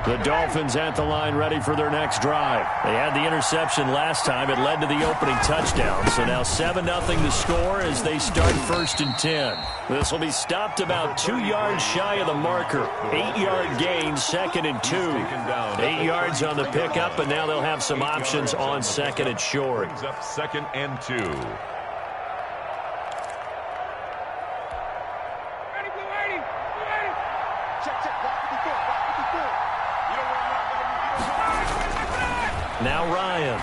The Dolphins at the line ready for their next drive. They had the interception last time. It led to the opening touchdown. So now 7-0 the score as they start 1st and 10. This will be stopped about 2 yards shy of the marker. 8-yard gain, 2nd and 2. 8 yards on the pickup, and now they'll have some options on 2nd and short. Brings up 2nd and 2. Now Ryan.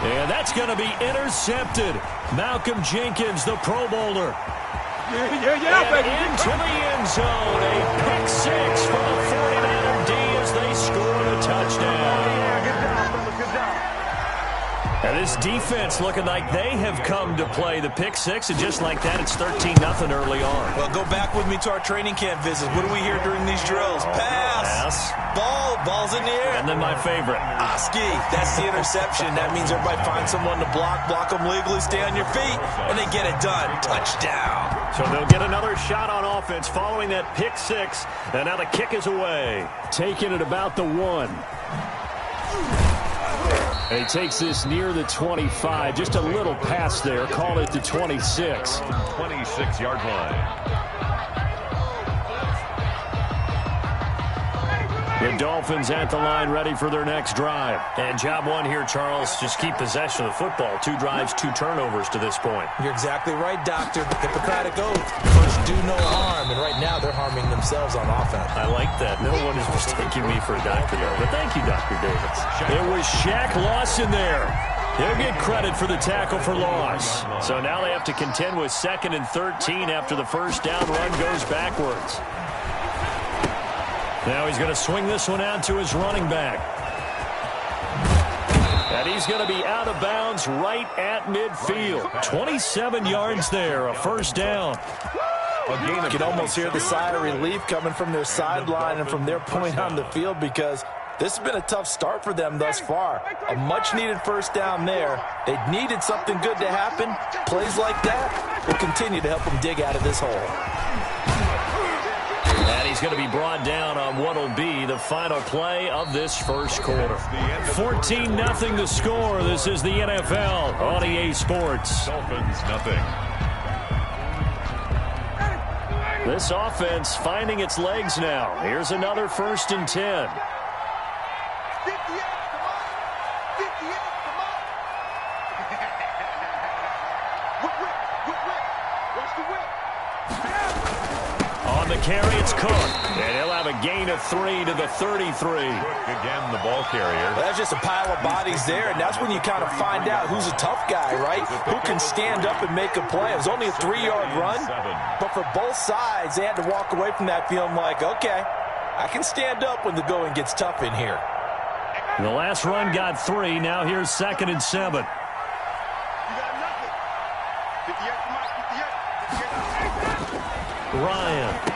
And that's going to be intercepted. Malcolm Jenkins, the Pro Bowler. Baby. Into the end zone. A pick 6 for the 49er D as they score a touchdown. Good job, fellas. Good job. And this defense looking like they have come to play the pick 6, and just like that, it's 13-0 early on. Well, go back with me to our training camp visits. What do we hear during these drills? Pass. Ball's in the air. And then my favorite. Oski, that's the interception. That means everybody finds someone to block them legally, stay on your feet, and they get it done. Touchdown. So they'll get another shot on offense following that pick 6, and now the kick is away. Taking it about the 1. And he takes this near the 25. Just a little pass there. Call it the 26. 26-yard line. The Dolphins at the line ready for their next drive. And job 1 here, Charles, just keep possession of the football. 2 drives, 2 turnovers to this point. You're exactly right, Doctor. The Hippocratic Oath. First, do no harm. And right now, they're harming themselves on offense. I like that. No one is mistaking me for a doctor, though. But thank you, Dr. Davis. It was Shaq Lawson there. He'll get credit for the tackle for loss. So now they have to contend with 2nd and 13 after the first down run goes backwards. Now he's going to swing this one out to his running back. And he's going to be out of bounds right at midfield. 27 yards there, a first down. You can almost hear the sigh of relief coming from their sideline and from their point on the field, because this has been a tough start for them thus far. A much-needed first down there. They needed something good to happen. Plays like that will continue to help them dig out of this hole. And he's going to be brought down on what will be the final play of this first quarter. 14-0 the score. This is the NFL on EA Sports. Dolphins, nothing. This offense finding its legs now. Here's another 1st and 10. On the carry, it's Cook. And he'll have a gain of 3 to the 33. Cook again, the ball carrier. Well, that's just a pile of bodies there, and that's when you kind of find out who's a tough guy, right? Who can stand up and make a play. It was only a 3-yard run, but for both sides, they had to walk away from that feeling like, okay, I can stand up when the going gets tough in here. The last run got 3. Now here's 2nd and 7. Ryan.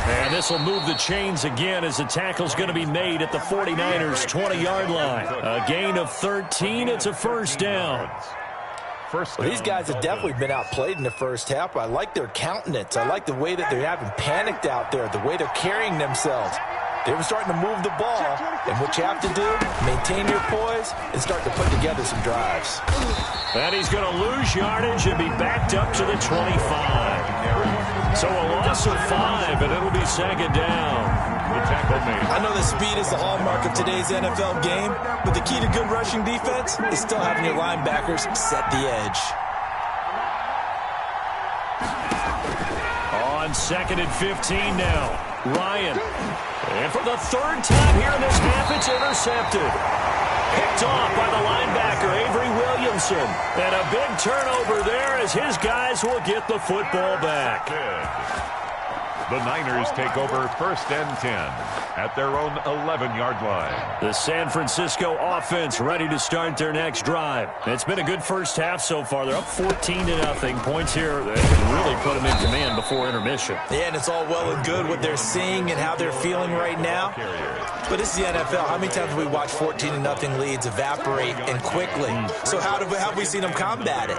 And this will move the chains again as the tackle's going to be made at the 49ers' 20-yard line. A gain of 13. It's a first down. Well, these guys have definitely been outplayed in the first half. I like their countenance. I like the way that they haven't panicked out there, the way they're carrying themselves. They were starting to move the ball, and what you have to do, maintain your poise and start to put together some drives. And he's going to lose yardage and be backed up to the 25. So a loss of 5, and it'll be 2nd down. I know that speed is the hallmark of today's NFL game, but the key to good rushing defense is still having your linebackers set the edge. On 2nd and 15 now, Ryan. And for the 3rd time here in this half, it's intercepted. Picked off by the linebacker, Avery Williamson. And a big turnover there as his guys will get the football back. The Niners take over 1st and 10 at their own 11-yard line. The San Francisco offense ready to start their next drive. It's been a good first half so far. They're up 14-0. Points here that can really put them in command before intermission. Yeah, and it's all well and good what they're seeing and how they're feeling right now. But it's the NFL. How many times have we watched 14-0 leads evaporate and quickly? So how have we seen them combat it?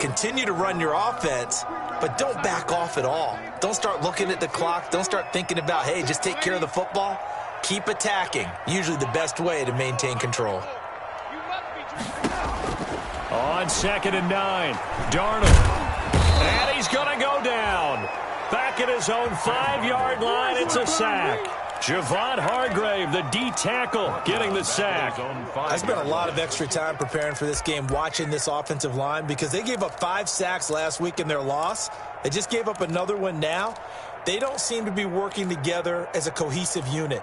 continue to run your offense, but don't back off at all. Don't start looking at the clock. Don't start thinking about, hey, just take care of the football. Keep attacking. Usually the best way to maintain control. On 2nd and 9, Darnold. And he's going to go down. Back at his own 5-yard line, it's a sack. Javon Hargrave, the D tackle, getting the sack. I spent a lot of extra time preparing for this game, watching this offensive line, because they gave up 5 sacks last week in their loss. They just gave up another one now. They don't seem to be working together as a cohesive unit.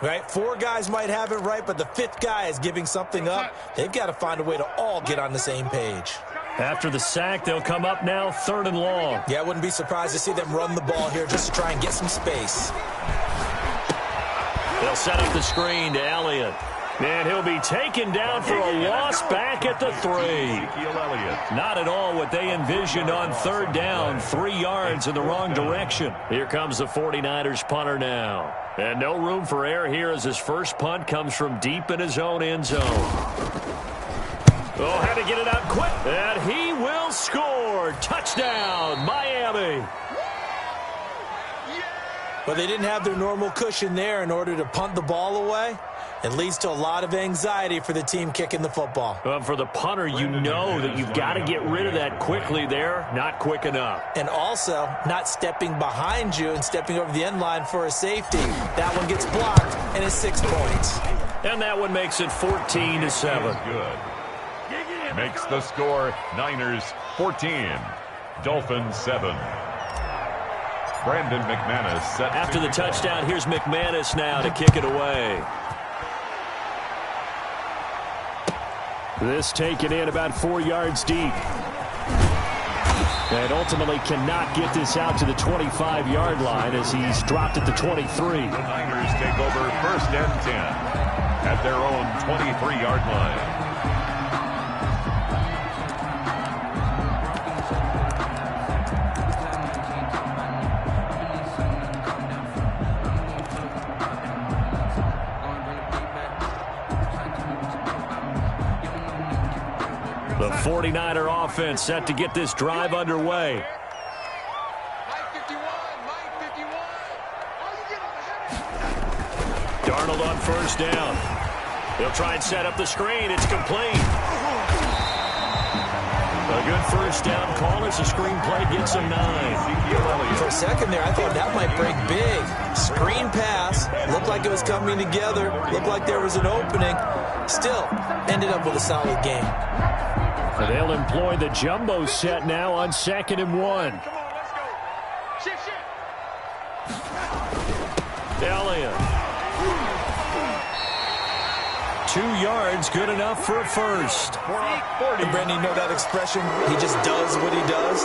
Right? 4 guys might have it right, but the 5th guy is giving something up. They've got to find a way to all get on the same page. After the sack, they'll come up now 3rd and long. Yeah, I wouldn't be surprised to see them run the ball here just to try and get some space. They'll set up the screen to Elliott. And he'll be taken down for a loss back at the 3. Not at all what they envisioned on 3rd down. 3 yards in the wrong direction. Here comes the 49ers punter now. And no room for error here as his first punt comes from deep in his own end zone. Oh, had to get it out quick. And he will score. Touchdown, Miami. But they didn't have their normal cushion there in order to punt the ball away. It leads to a lot of anxiety for the team kicking the football. Well, for the punter, you know that you've got to get rid of that quickly there. Not quick enough. And also, not stepping behind you and stepping over the end line for a safety. That one gets blocked, and it's 6 points. And that one makes it 14-7. Good. Makes the score Niners 14, Dolphins 7. Brandon McManus set. After the touchdown, here's McManus now to kick it away. This taken in about 4 yards deep. And ultimately cannot get this out to the 25-yard line as he's dropped at the 23. The Niners take over 1st and 10 at their own 23-yard line. The 49er offense set to get this drive underway. Darnold on 1st down. They'll try and set up the screen. It's complete. A good 1st down call as the screen play gets him 9. For a second there, I thought that might break big. Screen pass. Looked like it was coming together. Looked like there was an opening. Still, ended up with a solid game. And they'll employ the jumbo set now on 2nd and 1. Elliott. 2 yards, good enough for a first. And Brandon, you know that expression? He just does what he does.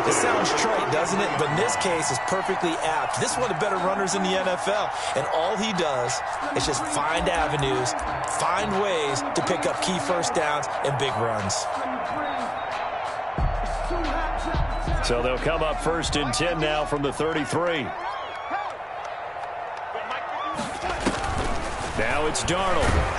It sounds trite, doesn't it? But in this case, it's perfectly apt. This is one of the better runners in the NFL. And all he does is just find avenues, find ways to pick up key 1st downs and big runs. So they'll come up 1st and 10 now from the 33. Now it's Darnold.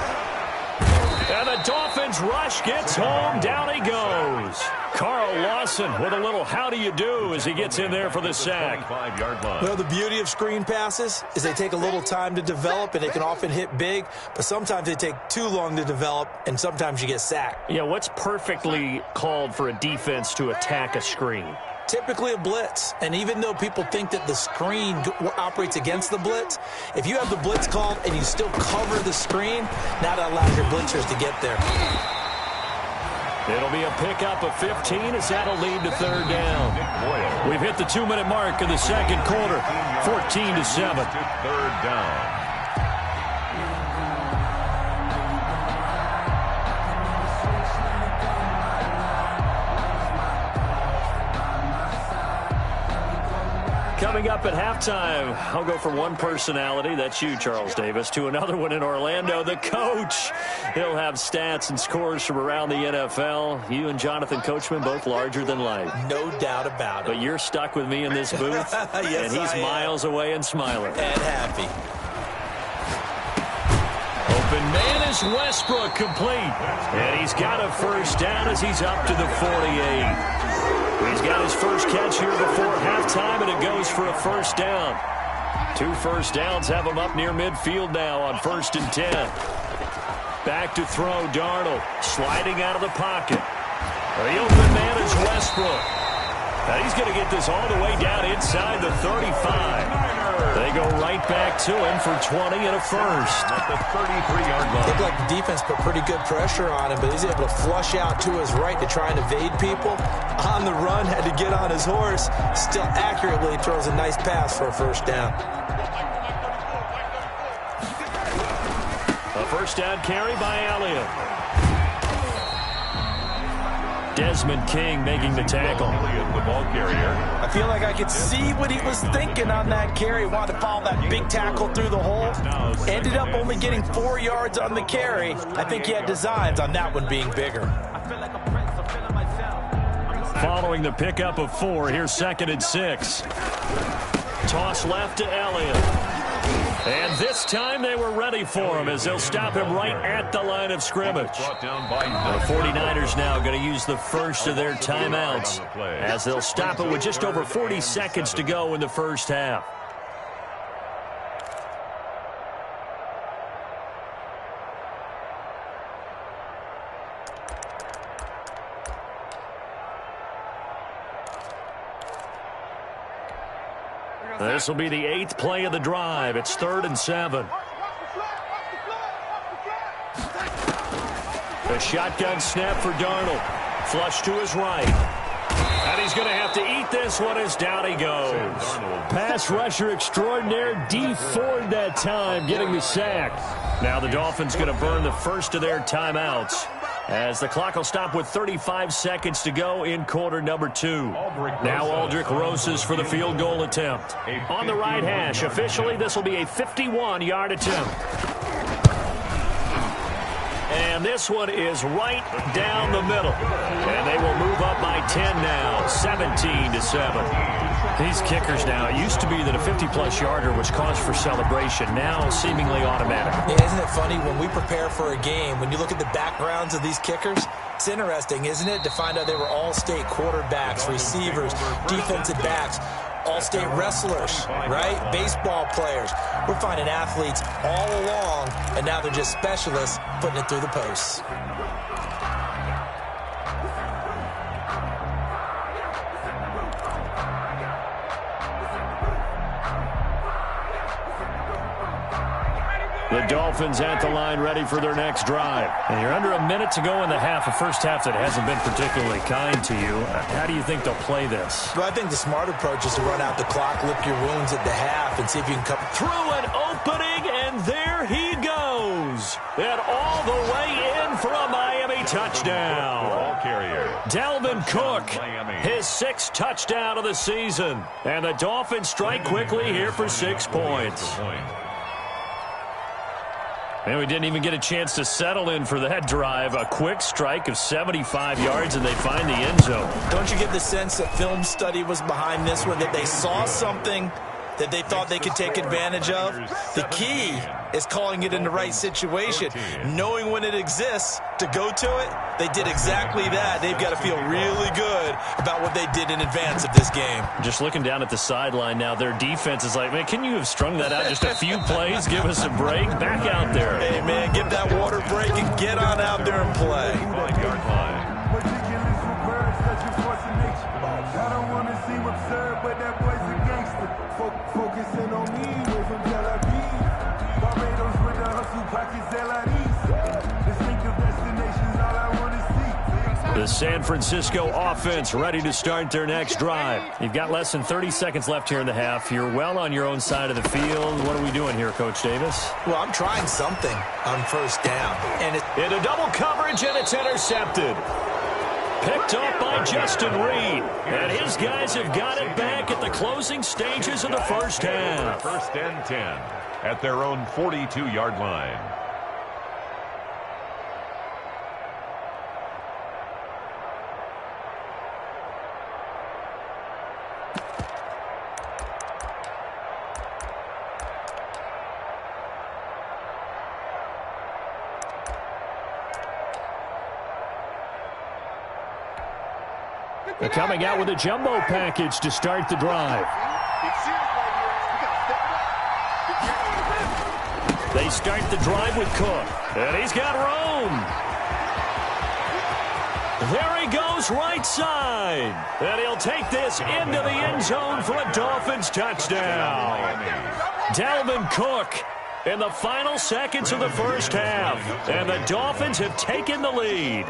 And the Dolphins rush gets home. Down he goes. Carl Lawson with a little how do you do as he gets in there for the sack. Well, the beauty of screen passes is they take a little time to develop, and they can often hit big, but sometimes they take too long to develop, and sometimes you get sacked. Yeah, what's perfectly called for a defense to attack a screen? Typically a blitz, and even though people think that the screen operates against the blitz, if you have the blitz called and you still cover the screen, now that allows your blitzers to get there. It'll be a pickup of 15 as that'll lead to 3rd down. We've hit the 2-minute mark in the 2nd quarter, 14-7. 3rd down. Coming up at halftime, I'll go from one personality, that's you, Charles Davis, to another one in Orlando, the coach. He'll have stats and scores from around the NFL. You and Jonathan Coachman, both larger than life. No doubt about it. But you're stuck with me in this booth, yes, and he's miles away and smiling. And happy. Open man is Westbrook complete. And he's got a first down as he's up to the 48. He's got his first catch here before halftime, and it goes for a first down. 2 first downs have him up near midfield now on 1st and 10. Back to throw, Darnold sliding out of the pocket. The open man is Westbrook. Now he's going to get this all the way down inside the 35. They go right back to him for 20 and a first. At the 33-yard line. Looked like the defense put pretty good pressure on him, but he's able to flush out to his right to try and evade people. On the run, had to get on his horse. Still accurately throws a nice pass for a first down. A first down carry by Elliott. Desmond King making the tackle. The ball carrier. I feel like I could see what he was thinking on that carry. Wanted to follow that big tackle through the hole. Ended up only getting 4 yards on the carry. I think he had designs on that one being bigger. Following the pickup of 4, here's 2nd and 6. Toss left to Elliott. And this time they were ready for him as they'll stop him right at the line of scrimmage. The 49ers now going to use the first of their timeouts as they'll stop it with just over 40 seconds to go in the first half. This will be the 8th play of the drive. It's 3rd and 7. The shotgun snap for Darnold. Flush to his right. And he's going to have to eat this one as down he goes. Pass rusher extraordinaire, D Ford that time, getting the sack. Now the Dolphins going to burn the first of their timeouts as the clock will stop with 35 seconds to go in quarter number 2. Now Aldrick Rosas for the field goal attempt. On the right hash, officially this will be a 51-yard attempt. And this one is right down the middle. And they will move up by 10 now, 17-7. These kickers now, it used to be that a 50-plus yarder was cause for celebration. Now seemingly automatic. Yeah, isn't it funny when we prepare for a game, when you look at the backgrounds of these kickers, it's interesting, isn't it, to find out they were all-state quarterbacks, receivers, defensive backs, all-state wrestlers, right? Baseball players. We're finding athletes all along, and now they're just specialists putting it through the posts. The Dolphins at the line ready for their next drive. And you're under a minute to go in the half, a first half that hasn't been particularly kind to you. How do you think they'll play this? Well, I think the smart approach is to run out the clock, lick your wounds at the half, and see if you can come through an opening, and there he goes. And all the way in for a Miami touchdown. Ball carrier. Dalvin Cook, his 6th touchdown of the season. And the Dolphins strike quickly here for 6 points. And we didn't even get a chance to settle in for that drive. A quick strike of 75 yards, and they find the end zone. Don't you get the sense that film study was behind this one, that they saw something that they thought they could take advantage of? The key is calling it in the right situation, knowing when it exists to go to it. They did exactly that. They've got to feel really good about what they did in advance of this game. Just looking down at the sideline now, their defense is like, man, can you have strung that out just a few plays? Give us a break. Back out there. Hey, man, get that water break and get on out there and play. 5-yard line. I don't want to seem absurd, but that boy's a gangster. Focusing on me, way from Tel Aviv. Barbados with the hustle, pockets LIDs. Distinctive destinations, all I want to see. The San Francisco offense ready to start their next drive. You've got less than 30 seconds left here in the half. You're well on your own side of the field. What are we doing here, Coach Davis? Well, I'm trying something on first down. And into double coverage, and it's intercepted. Picked up by Justin Reed. And his guys have got it back at the closing stages of the first half. 1st and 10 at their own 42-yard line. They're coming out with a jumbo package to start the drive. They start the drive with Cook. And he's got room. There he goes right side. And he'll take this into the end zone for a Dolphins touchdown. Dalvin Cook in the final seconds of the first half. And the Dolphins have taken the lead.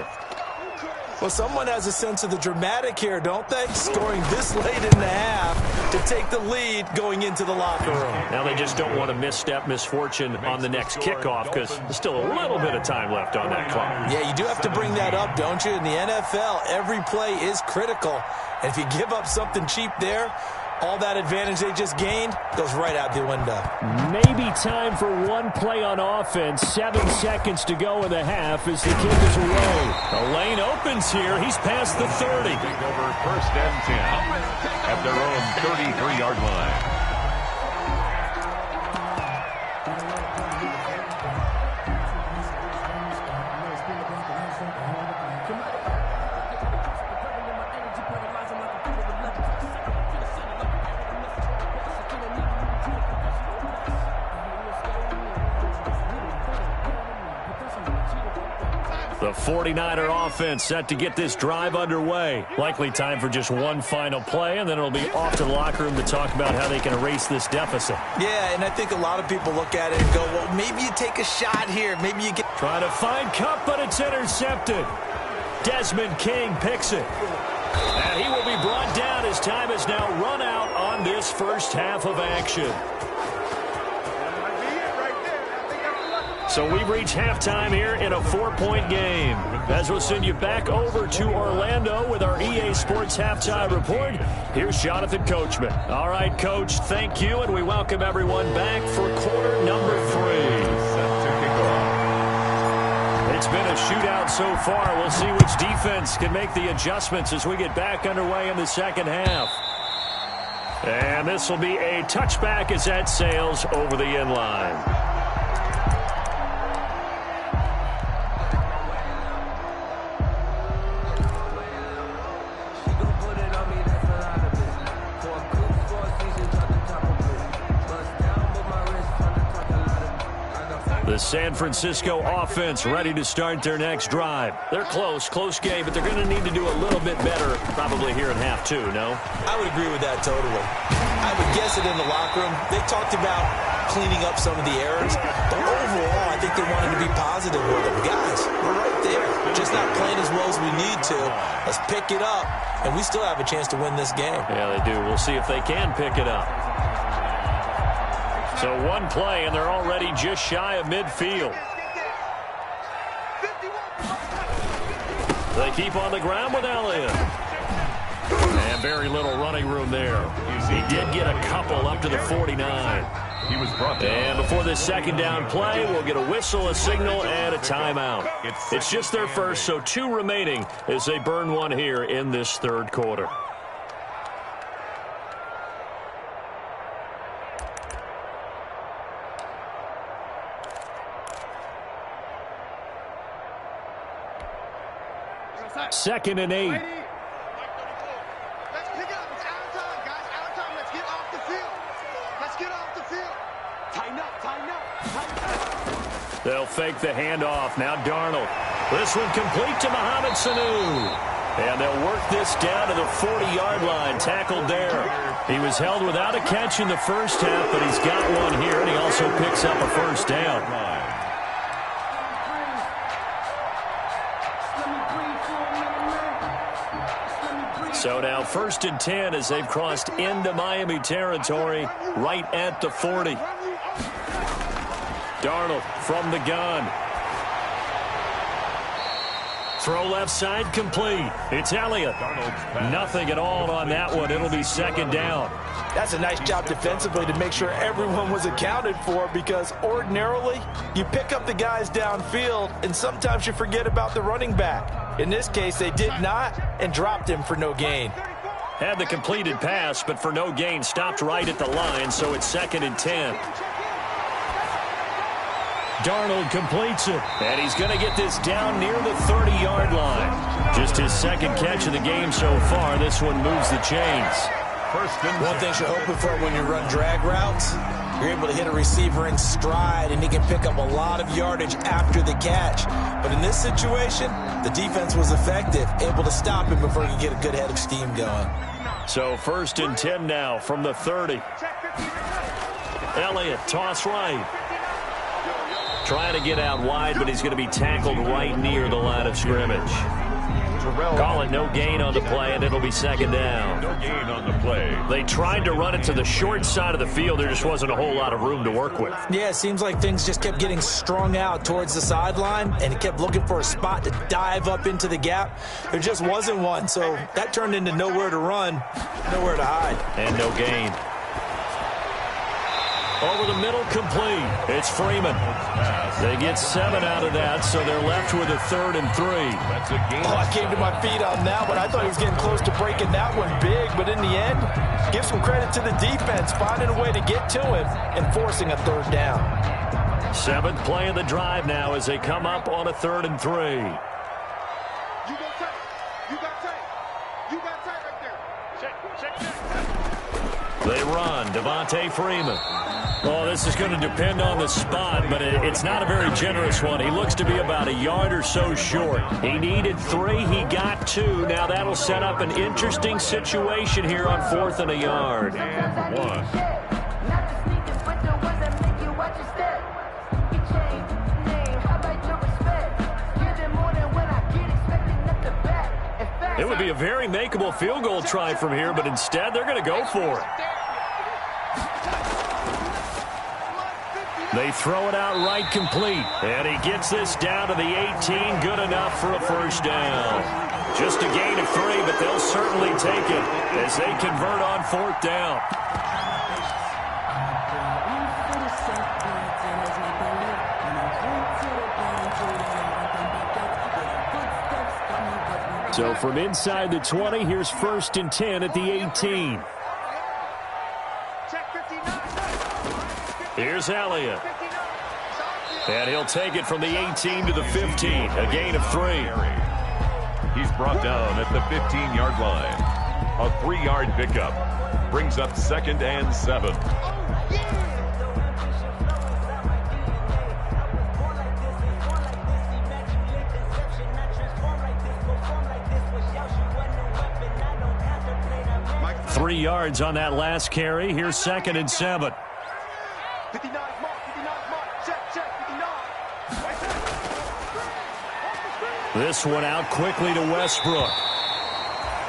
Well, someone has a sense of the dramatic here, don't they? Scoring this late in the half to take the lead going into the locker room. Now they just don't want to misstep misfortune on the next kickoff because there's still a little bit of time left on that clock. Yeah, you do have to bring that up, don't you? In the NFL, every play is critical. And if you give up something cheap there, all that advantage they just gained goes right out the window. Maybe time for one play on offense. 7 seconds to go in the half as the kick is away. The lane opens here. He's past the 30. Take over first and 10 at their own 33-yard line. The 49er offense set to get this drive underway. Likely time for just one final play, and then it'll be off to the locker room to talk about how they can erase this deficit. Yeah, and I think a lot of people look at it and go, well, maybe you take a shot here. Maybe you get... Trying to find Cup, but it's intercepted. Desmond King picks it. And he will be brought down as time has now run out on this first half of action. So we've reached halftime here in a 4-point game. As we'll send you back over to Orlando with our EA Sports Halftime Report, here's Jonathan Coachman. All right, Coach, thank you, and we welcome everyone back for quarter number 3. It's been a shootout so far. We'll see which defense can make the adjustments as we get back underway in the second half. And this will be a touchback as that sails over the end line. The San Francisco offense ready to start their next drive. They're close game, but they're going to need to do a little bit better probably here in half 2, no? I would agree with that totally. I would guess it in the locker room. They talked about cleaning up some of the errors, but overall, I think they wanted to be positive with them. Guys, we're right there. Just not playing as well as we need to. Let's pick it up, and we still have a chance to win this game. Yeah, they do. We'll see if they can pick it up. So one play, and they're already just shy of midfield. They keep on the ground with Elliott. And very little running room there. He did get a couple up to the 49. He was brought down. And before this second down play, we'll get a whistle, a signal, and a timeout. It's just their first, so 2 remaining as they burn one here in this third quarter. Second and 8. Let's pick it up. It's our time, guys. Our time. Let's get off the field. Let's get off the field. Tighten up, tighten up, tighten up. They'll fake the handoff. Now Darnold. This one complete to Mohamed Sanu. And they'll work this down to the 40-yard line. Tackled there. He was held without a catch in the first half, but he's got one here, and he also picks up a first down. So now 1st and 10 as they've crossed into Miami territory right at the 40. Darnold from the gun. Throw left side complete. It's Elliott. Nothing at all on that one. It'll be second down. That's a nice job defensively to make sure everyone was accounted for, because ordinarily you pick up the guys downfield and sometimes you forget about the running back. In this case, they did not and dropped him for no gain. Had the completed pass, but for no gain, stopped right at the line, so it's 2nd and 10. Darnold completes it. And he's going to get this down near the 30-yard line. Just his second catch of the game so far. This one moves the chains. One thing you're hoping for when you run drag routes, you're able to hit a receiver in stride, and he can pick up a lot of yardage after the catch. But in this situation, the defense was effective, able to stop him before he could get a good head of steam going. So 1st and 10 now from the 30. Elliott, toss right. Trying to get out wide, but he's going to be tackled right near the line of scrimmage. Call it no gain on the play, and it'll be 2nd down. No gain on the play. They tried to run it to the short side of the field. There just wasn't a whole lot of room to work with. Yeah, it seems like things just kept getting strung out towards the sideline, and he kept looking for a spot to dive up into the gap. There just wasn't one, so that turned into nowhere to run, nowhere to hide. And no gain. Over the middle, complete. It's Freeman. They get 7 out of that, so they're left with a 3rd and 3. That's a gain. I came to my feet on that one. I thought he was getting close to breaking that one big, but in the end, give some credit to the defense, finding a way to get to him and forcing a 3rd down. 7th play of the drive now as they come up on a 3rd and 3. You go tight. You got tight. You got tight right there. Check. They run. Devontae Freeman. Oh, this is going to depend on the spot, but it's not a very generous one. He looks to be about a yard or so short. He needed 3. He got 2. Now that'll set up an interesting situation here on 4th and a yard. And 1. It would be a very makeable field goal try from here, but instead they're going to go for it. They throw it out right complete, and he gets this down to the 18, good enough for a 1st down. Just a gain of 3, but they'll certainly take it as they convert on 4th down. So from inside the 20, here's 1st and 10 at the 18. Here's Elliott. And he'll take it from the 18 to the 15, a gain of 3. He's brought down at the 15-yard line. A 3-yard pickup brings up 2nd and 7. Three yards on that last carry. Here's 2nd and 7. 59 mark, 59 mark. Check, 59. This one out quickly to Westbrook.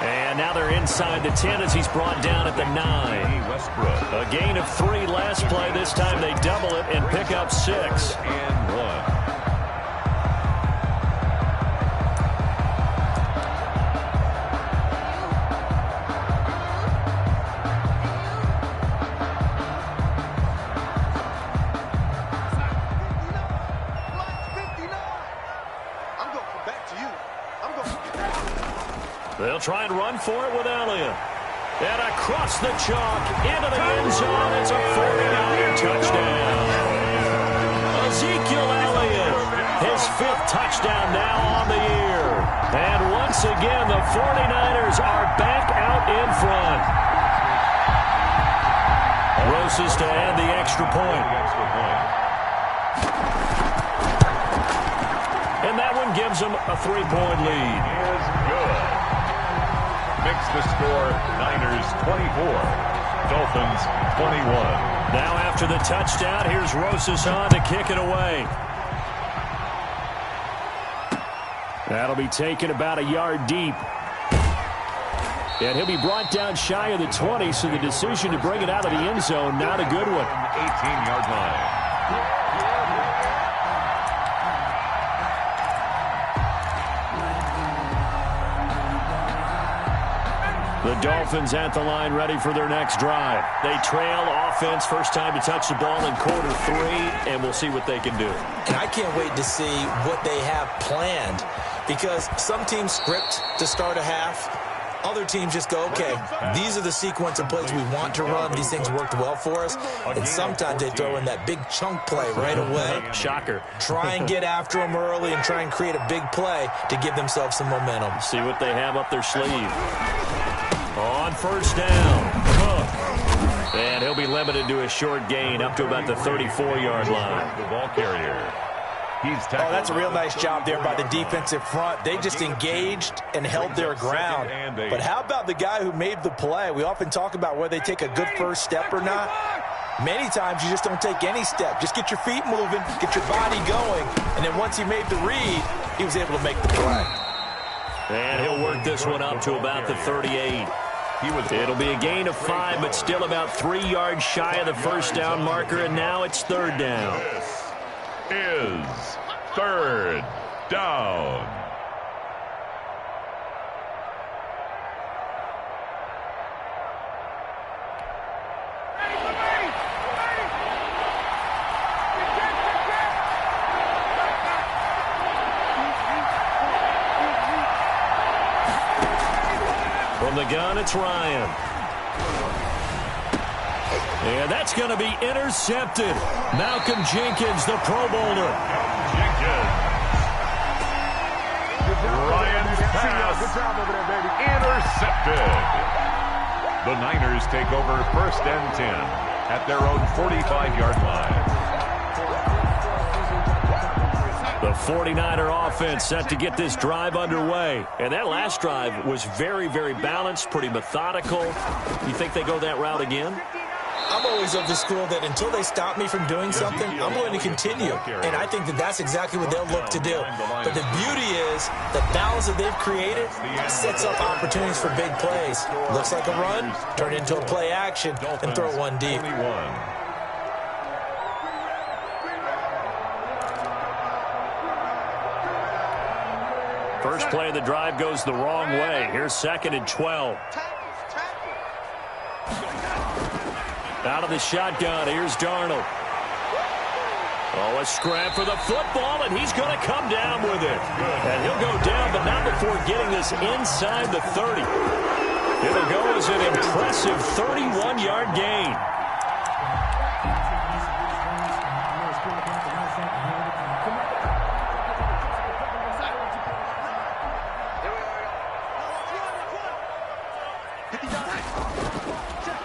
And now they're inside the 10 as he's brought down at the 9. Westbrook. A gain of 3 last play. This time they double it and pick up 6. And 1. They'll try and run for it with Elliott. And across the chalk, into the end zone. It's a 49er touchdown. Ezekiel Elliott, his 5th touchdown now on the year. And once again, the 49ers are back out in front. Roses to add the extra point. And that one gives them a 3-point lead. Is good. Makes the score Niners 24, Dolphins 21. Now after the touchdown, here's Roses on to kick it away. That'll be taken about a yard deep. And he'll be brought down shy of the 20, so the decision to bring it out of the end zone, not a good one. 18-yard line. The Dolphins at the line ready for their next drive. They trail offense, first time to touch the ball in quarter 3, and we'll see what they can do. And I can't wait to see what they have planned, because some teams script to start a half, Other teams just go, okay, these are the sequence of plays we want to run. These things worked well for us. And sometimes they throw in that big chunk play right away. Shocker. Try and get after them early and try and create a big play to give themselves some momentum. See what they have up their sleeve. On first down, Cook. And he'll be limited to a short gain up to about the 34-yard line. The ball carrier. Oh, that's a real nice job there by the defensive front. They just engaged and held their ground. But how about the guy who made the play? We often talk about whether they take a good first step or not. Many times you just don't take any step. Just get your feet moving, get your body going, and then once he made the read, he was able to make the play. And he'll work this one up to about the 38. It'll be a gain of 5, but still about 3 yards shy of the first down marker, and now it's third down. Is third down. From the gun, it's Ryan. And that's going to be intercepted. Malcolm Jenkins, the Pro Bowler. Jenkins. Ryan's pass intercepted. The Niners take over first and 10 at their own 45-yard line. The 49er offense set to get this drive underway. And that last drive was very, very balanced, pretty methodical. You think they go that route again? I'm always of the school that until they stop me from doing something, I'm going to continue. And I think that that's exactly what they'll look to do. But the beauty is the balance that they've created sets up opportunities for big plays. Looks like a run, turn it into a play action, and throw one deep. First play of the drive goes the wrong way. Here's second and 12. Out of the shotgun, here's Darnold. Oh, a scrap for the football, and he's going to come down with it. And he'll go down, but not before getting this inside the 30. It'll go as an impressive 31-yard gain.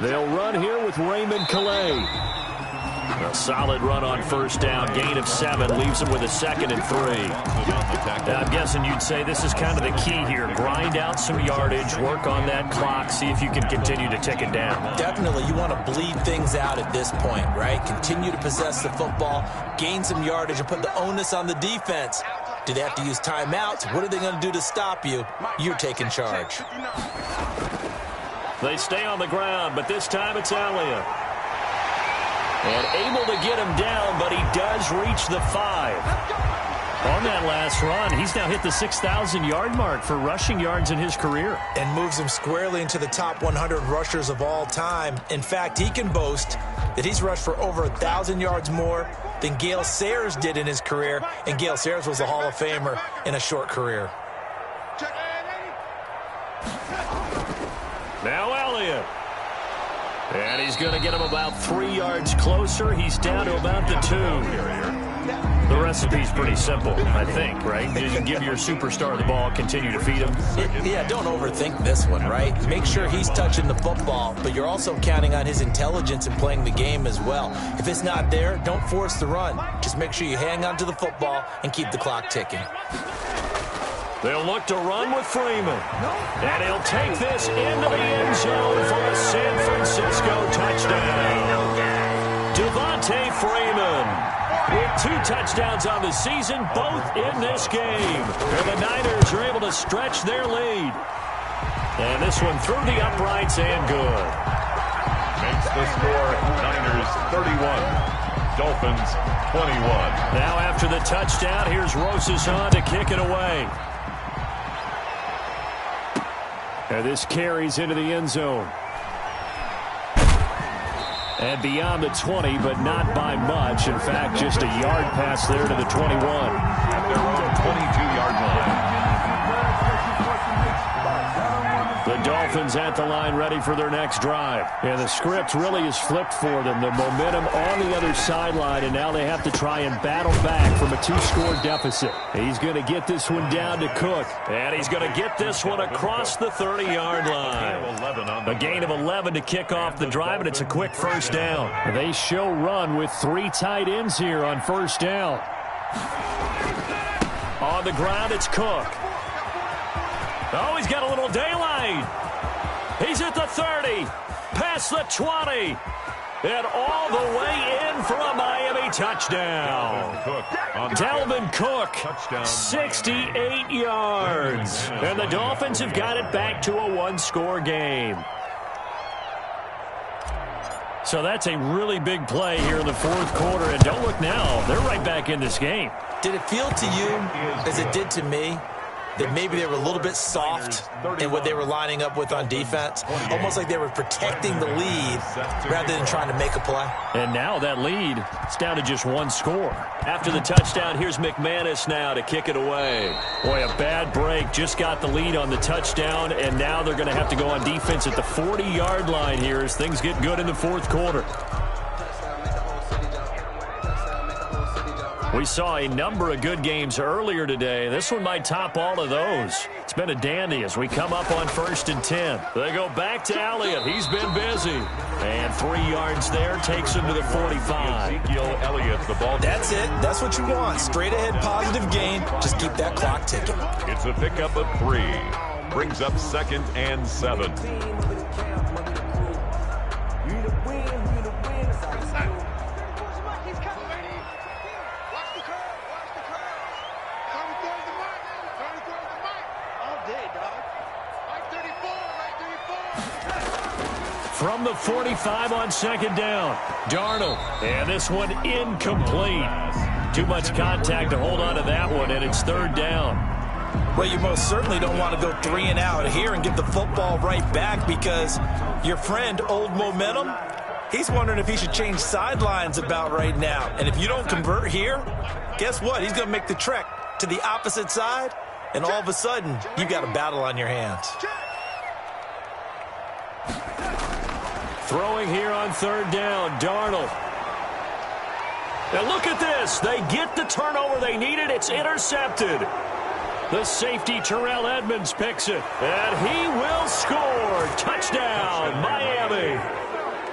They'll run here with Raymond Calais. A solid run on first down. Gain of 7 leaves him with a second and 3. Now, I'm guessing you'd say this is kind of the key here. Grind out some yardage, work on that clock, see if you can continue to tick it down. Definitely. You want to bleed things out at this point, right? Continue to possess the football, gain some yardage, and put the onus on the defense. Do they have to use timeouts? What are they going to do to stop you? You're taking charge. They stay on the ground, but this time it's Elliott. And able to get him down, but he does reach the 5. On that last run, he's now hit the 6,000-yard mark for rushing yards in his career. And moves him squarely into the top 100 rushers of all time. In fact, he can boast that he's rushed for over 1,000 yards more than Gale Sayers did in his career. And Gale Sayers was a Hall of Famer in a short career. Now Elliott. And he's going to get him about 3 yards closer. He's down to about the 2. The recipe's pretty simple, I think, right? You give your superstar the ball, continue to feed him. Yeah, don't overthink this one, right? Make sure he's touching the football, but you're also counting on his intelligence in playing the game as well. If it's not there, don't force the run. Just make sure you hang on to the football and keep the clock ticking. They'll look to run with Freeman. And he'll take this into the end zone for a San Francisco touchdown. Devontae Freeman with 2 touchdowns on the season, both in this game. And the Niners are able to stretch their lead. And this one through the uprights and good. Makes the score Niners 31, Dolphins 21. Now after the touchdown, here's Rosas to kick it away. And this carries into the end zone. And beyond the 20, but not by much. In fact, just a yard pass there to the 21. At their own 22-yard line. The Dolphins at the line ready for their next drive. And the script really is flipped for them. The momentum on the other sideline, and now they have to try and battle back from a 2-score deficit. He's going to get this one down to Cook. And he's going to get this one across the 30-yard line. A gain of 11 to kick off the drive, and it's a quick first down. They show run with 3 tight ends here on first down. On the ground, it's Cook. Oh, he's got a little daylight. He's at the 30, past the 20, and all the way in for a Miami touchdown. Devon Cook, 68 yards. And the Dolphins have got it back to a 1-score game. So that's a really big play here in the fourth quarter. And don't look now, they're right back in this game. Did it feel to you, as it did to me, that maybe they were a little bit soft in what they were lining up with on defense? Almost like they were protecting the lead rather than trying to make a play. And now that lead is down to just 1 score. After the touchdown, here's McManus now to kick it away. Boy, a bad break. Just got the lead on the touchdown, and now they're going to have to go on defense at the 40-yard line here as things get good in the fourth quarter. We saw a number of good games earlier today. This one might top all of those. It's been a dandy as we come up on 1st and 10. They go back to Elliott. He's been busy. And 3 yards there takes him to the 45. Ezekiel Elliott, the ball. That's it. That's what you want. Straight ahead positive gain. Just keep that clock ticking. It's a pickup of 3. Brings up 2nd and 7. From the 45 on 2nd down, Darnold. And this one incomplete. Too much contact to hold on to that one, and it's 3rd down. Well, you most certainly don't want to go 3 and out here and get the football right back, because your friend, Old Momentum, he's wondering if he should change sidelines about right now. And if you don't convert here, guess what? He's going to make the trek to the opposite side, and all of a sudden, you've got a battle on your hands. Throwing here on 3rd down, Darnold. Now look at this. They get the turnover they needed. It's intercepted. The safety, Terrell Edmonds, picks it. And he will score. Touchdown, Miami.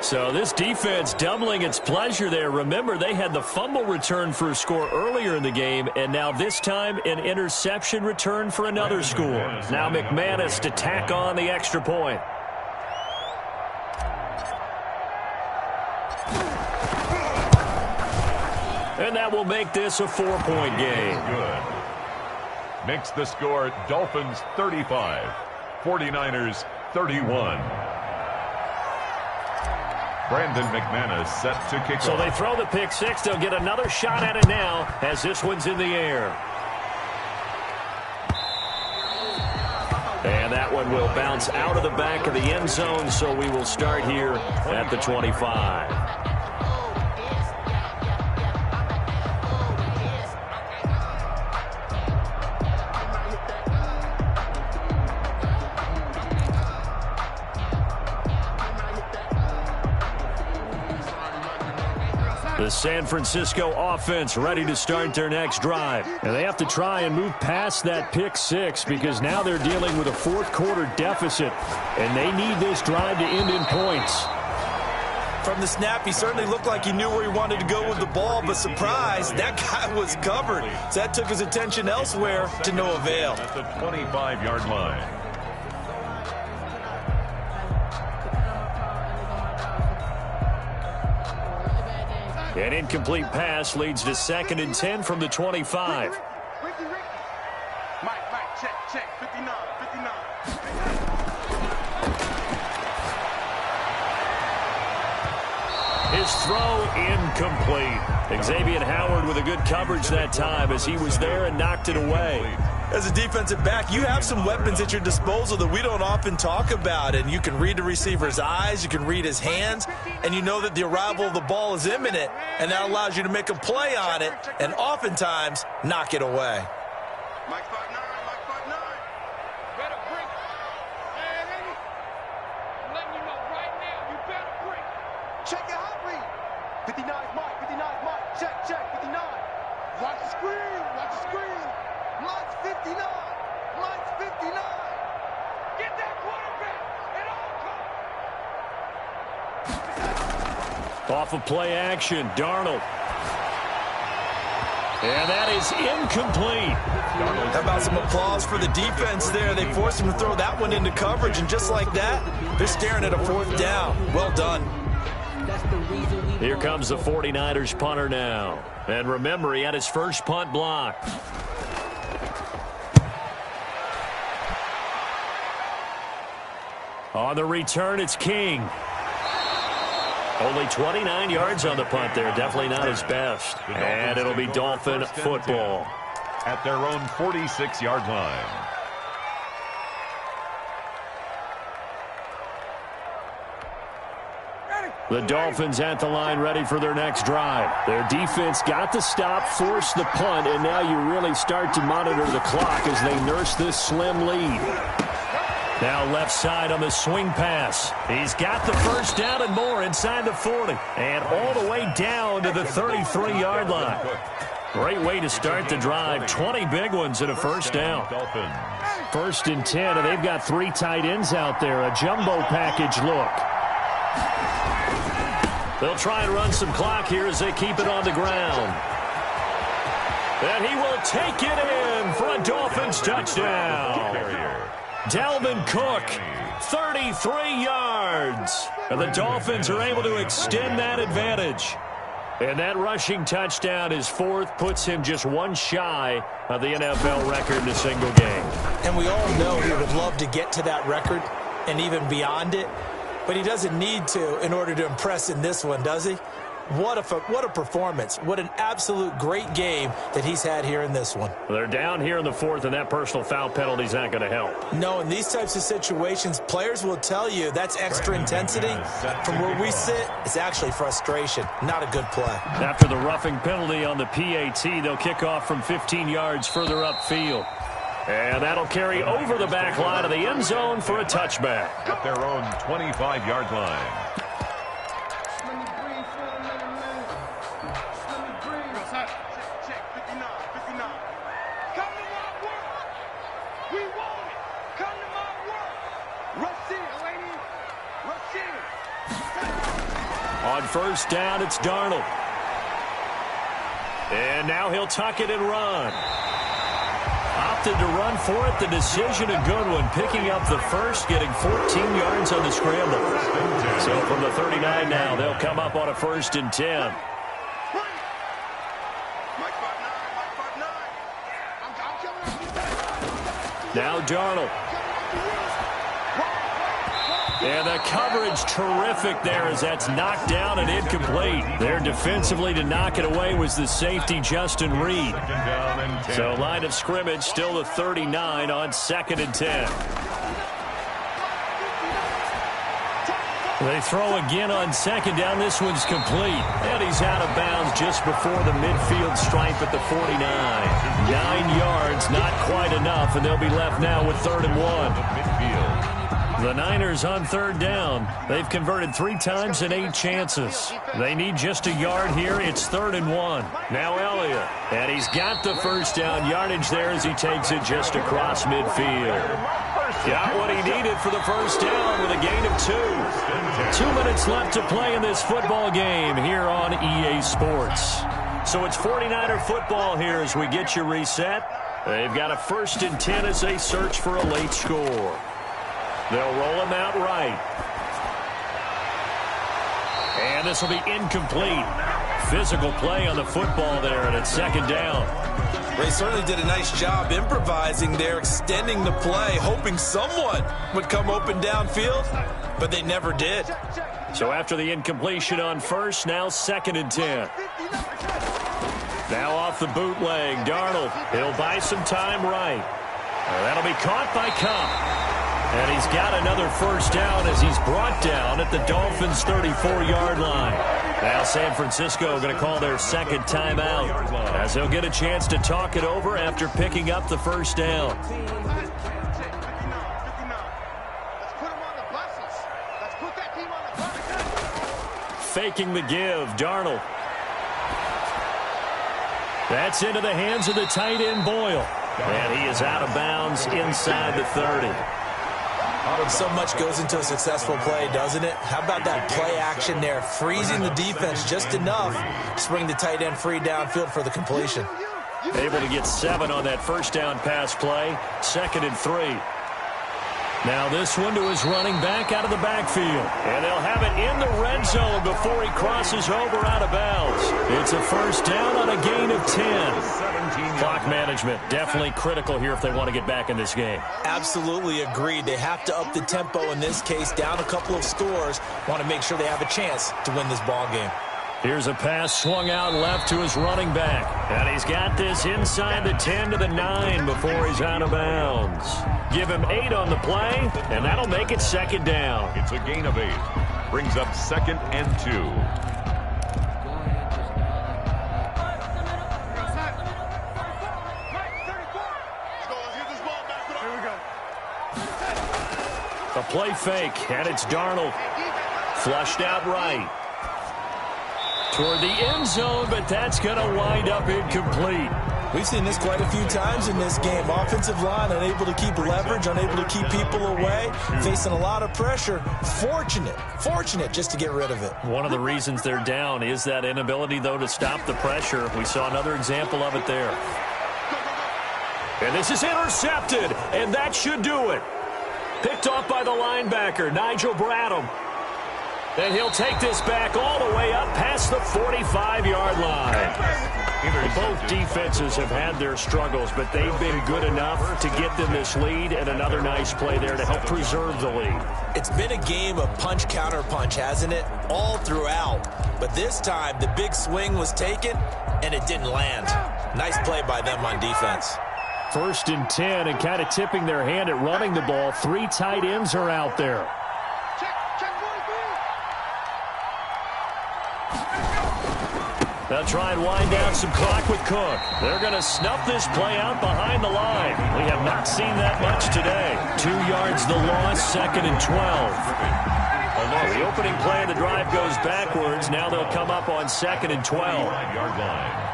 So this defense doubling its pleasure there. Remember, they had the fumble return for a score earlier in the game, and now this time an interception return for another score. Now McManus to tack on the extra point. And that will make this a 4-point game. Good. Makes the score Dolphins 35, 49ers 31. Brandon McManus set to kick off. So they throw the pick 6. They'll get another shot at it now as this one's in the air. And that one will bounce out of the back of the end zone, so we will start here at the 25. The San Francisco offense ready to start their next drive. And they have to try and move past that pick 6 because now they're dealing with a fourth quarter deficit. And they need this drive to end in points. From the snap, he certainly looked like he knew where he wanted to go with the ball, but surprise, that guy was covered. So that took his attention elsewhere to no avail. At the 25-yard line. An incomplete pass leads to 2nd and 10 from the 25. Ricky. Mike, check. 59. His throw incomplete. Xavier Howard with a good coverage that time as he was there and knocked it away. As a defensive back, you have some weapons at your disposal that we don't often talk about. And you can read the receiver's eyes, you can read his hands, and you know that the arrival of the ball is imminent. And that allows you to make a play on it and oftentimes knock it away. Mike 5'9". Better bring. 59, Mike. 59, Mike. Check. 59. Watch the screen. Mike's 59. Mike's 59. Get that quarterback. It all comes. Off of play action, Darnold. And that is incomplete. How about some applause for the defense there? They forced him to throw that one into coverage, and just like that, they're staring at a 4th down. Well done. Here comes the 49ers punter now. And remember, he had his first punt blocked. On the return, it's King. Only 29 yards on the punt there. Definitely not his best. And it'll be Dolphin football. At their own 46-yard line. The Dolphins at the line, ready for their next drive. Their defense got the stop, forced the punt, and now you really start to monitor the clock as they nurse this slim lead. Now left side on the swing pass. He's got the first down and more inside the 40. And all the way down to the 33-yard line. Great way to start the drive. 20 big ones and a first down. First and 10, and they've got 3 tight ends out there. A jumbo package look. They'll try and run some clock here as they keep it on the ground. And he will take it in for a Dolphins touchdown. Dalvin Cook, 33 yards. And the Dolphins are able to extend that advantage. And that rushing touchdown is 4th, puts him just 1 shy of the NFL record in a single game. And we all know he would love to get to that record and even beyond it. But he doesn't need to in order to impress in this one, does he? What a performance. What an absolute great game that he's had here in this one. They're down here in the 4th, and that personal foul penalty is not going to help. No, in these types of situations, players will tell you that's extra intensity. From where we sit, it's actually frustration. Not a good play. After the roughing penalty on the PAT, they'll kick off from 15 yards further upfield. And that'll carry over the back line of the end zone for a touchback. At their own 25-yard line. On first down, it's Darnold. And now he'll tuck it and run. Opted to run for it. The decision, a good one. Picking up the first, getting 14 yards on the scramble. So from the 39 now, they'll come up on a 1st and 10. Now Darnold. And the coverage terrific there as that's knocked down and incomplete. There defensively to knock it away was the safety, Justin Reed. So line of scrimmage still the 39 on 2nd and 10. They throw again on 2nd down. This one's complete. And he's out of bounds just before the midfield stripe at the 49. 9 yards, not quite enough, and they'll be left now with 3rd and 1. The Niners on 3rd down. They've converted 3 times in 8 chances. They need just a yard here. It's 3rd and 1. Now Elliott. And he's got the first down yardage there as he takes it just across midfield. Got what he needed for the first down with a gain of 2. 2 minutes left to play in this football game here on EA Sports. So it's 49er football here as we get you reset. They've got a 1st and 10 as they search for a late score. They'll roll him out right. And this will be incomplete. Physical play on the football there, and it's 2nd down. They certainly did a nice job improvising there, extending the play, hoping someone would come open downfield, but they never did. So after the incompletion on 1st, now 2nd and 10. Now off the bootleg, Darnold. He'll buy some time right. That'll be caught by Cup. And he's got another first down as he's brought down at the Dolphins' 34-yard line. Now San Francisco going to call their 2nd timeout as they'll get a chance to talk it over after picking up the first down. faking the give. Darnold. That's into the hands of the tight end, Boyle. And he is out of bounds inside the 30. So much goes into a successful play, doesn't it? How about that play action there, freezing the defense just enough to bring the tight end free downfield for the completion. Able to get 7 on that first down pass play. 2nd and 3. Now this one to his running back out of the backfield. And they'll have it in the red zone before he crosses over out of bounds. It's a first down on a gain of 10. Clock management definitely critical here if they want to get back in this game. Absolutely agreed. They have to up the tempo in this case, down a couple of scores. Want to make sure they have a chance to win this ball game. Here's a pass swung out left to his running back. And he's got this inside the 10 to the 9 before he's out of bounds. Give him 8 on the play, and that'll make it 2nd down. It's a gain of 8. Brings up 2nd and 2. A play fake, and it's Darnold. Flushed out right. Toward the end zone, but that's going to wind up incomplete. We've seen this quite a few times in this game. Offensive line unable to keep leverage, unable to keep people away, facing a lot of pressure. Fortunate just to get rid of it. One of the reasons they're down is that inability, though, to stop the pressure. We saw another example of it there. And this is intercepted, and that should do it. Picked off by the linebacker, Nigel Bradham. And he'll take this back all the way up past the 45-yard line. Both defenses have had their struggles, but they've been good enough to get them this lead, and another nice play there to help preserve the lead. It's been a game of punch-counter-punch, hasn't it? All throughout. But this time, the big swing was taken, and it didn't land. Nice play by them on defense. 1st and 10, and kind of tipping their hand at running the ball. 3 tight ends are out there. They'll try and wind down some clock with Cook. They're going to snuff this play out behind the line. We have not seen that much today. 2 yards the loss, 2nd and 12. The opening play of the drive goes backwards. Now they'll come up on 2nd and 12. 5-yard line.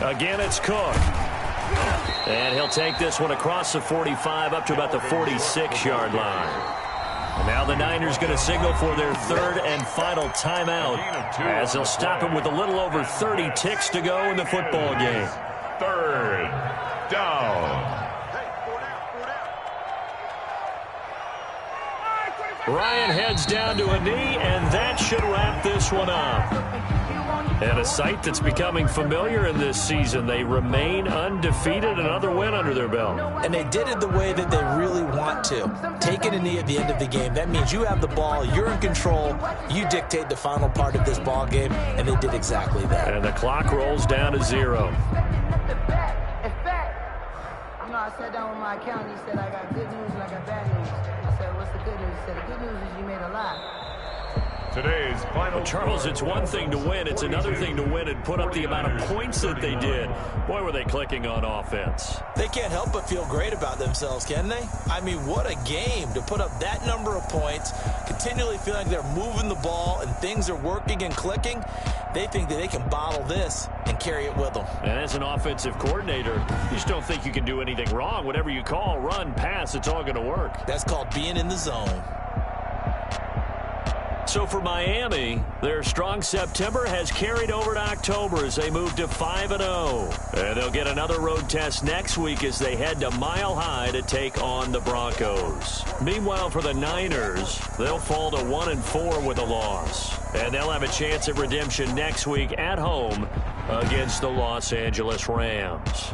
Again, it's Cook. And he'll take this one across the 45 up to about the 46-yard line. And now the Niners going to signal for their 3rd and final timeout as they'll stop him with a little over 30 ticks to go in the football game. 3rd down. Ryan heads down to a knee, and that should wrap this one up. And a sight that's becoming familiar in this season. They remain undefeated, another win under their belt. And they did it the way that they really want to. Taking a knee at the end of the game. That means you have the ball, you're in control, you dictate the final part of this ball game, and they did exactly that. And the clock rolls down to 0. I sat down with my accountant. He said, I got good news and I got bad news. I said, what's the good news? He said, the good news is you made a lot. Today's final. Well, Charles, it's one thing to win. It's another thing to win and put up the amount of points that they did. Boy, were they clicking on offense. They can't help but feel great about themselves, can they? I mean, what a game to put up that number of points, continually feel like they're moving the ball and things are working and clicking. They think that they can bottle this and carry it with them. And as an offensive coordinator, you just don't think you can do anything wrong. Whatever you call, run, pass, it's all going to work. That's called being in the zone. So for Miami, their strong September has carried over to October as they move to 5-0. And they'll get another road test next week as they head to Mile High to take on the Broncos. Meanwhile, for the Niners, they'll fall to 1-4 with a loss. And they'll have a chance at redemption next week at home against the Los Angeles Rams.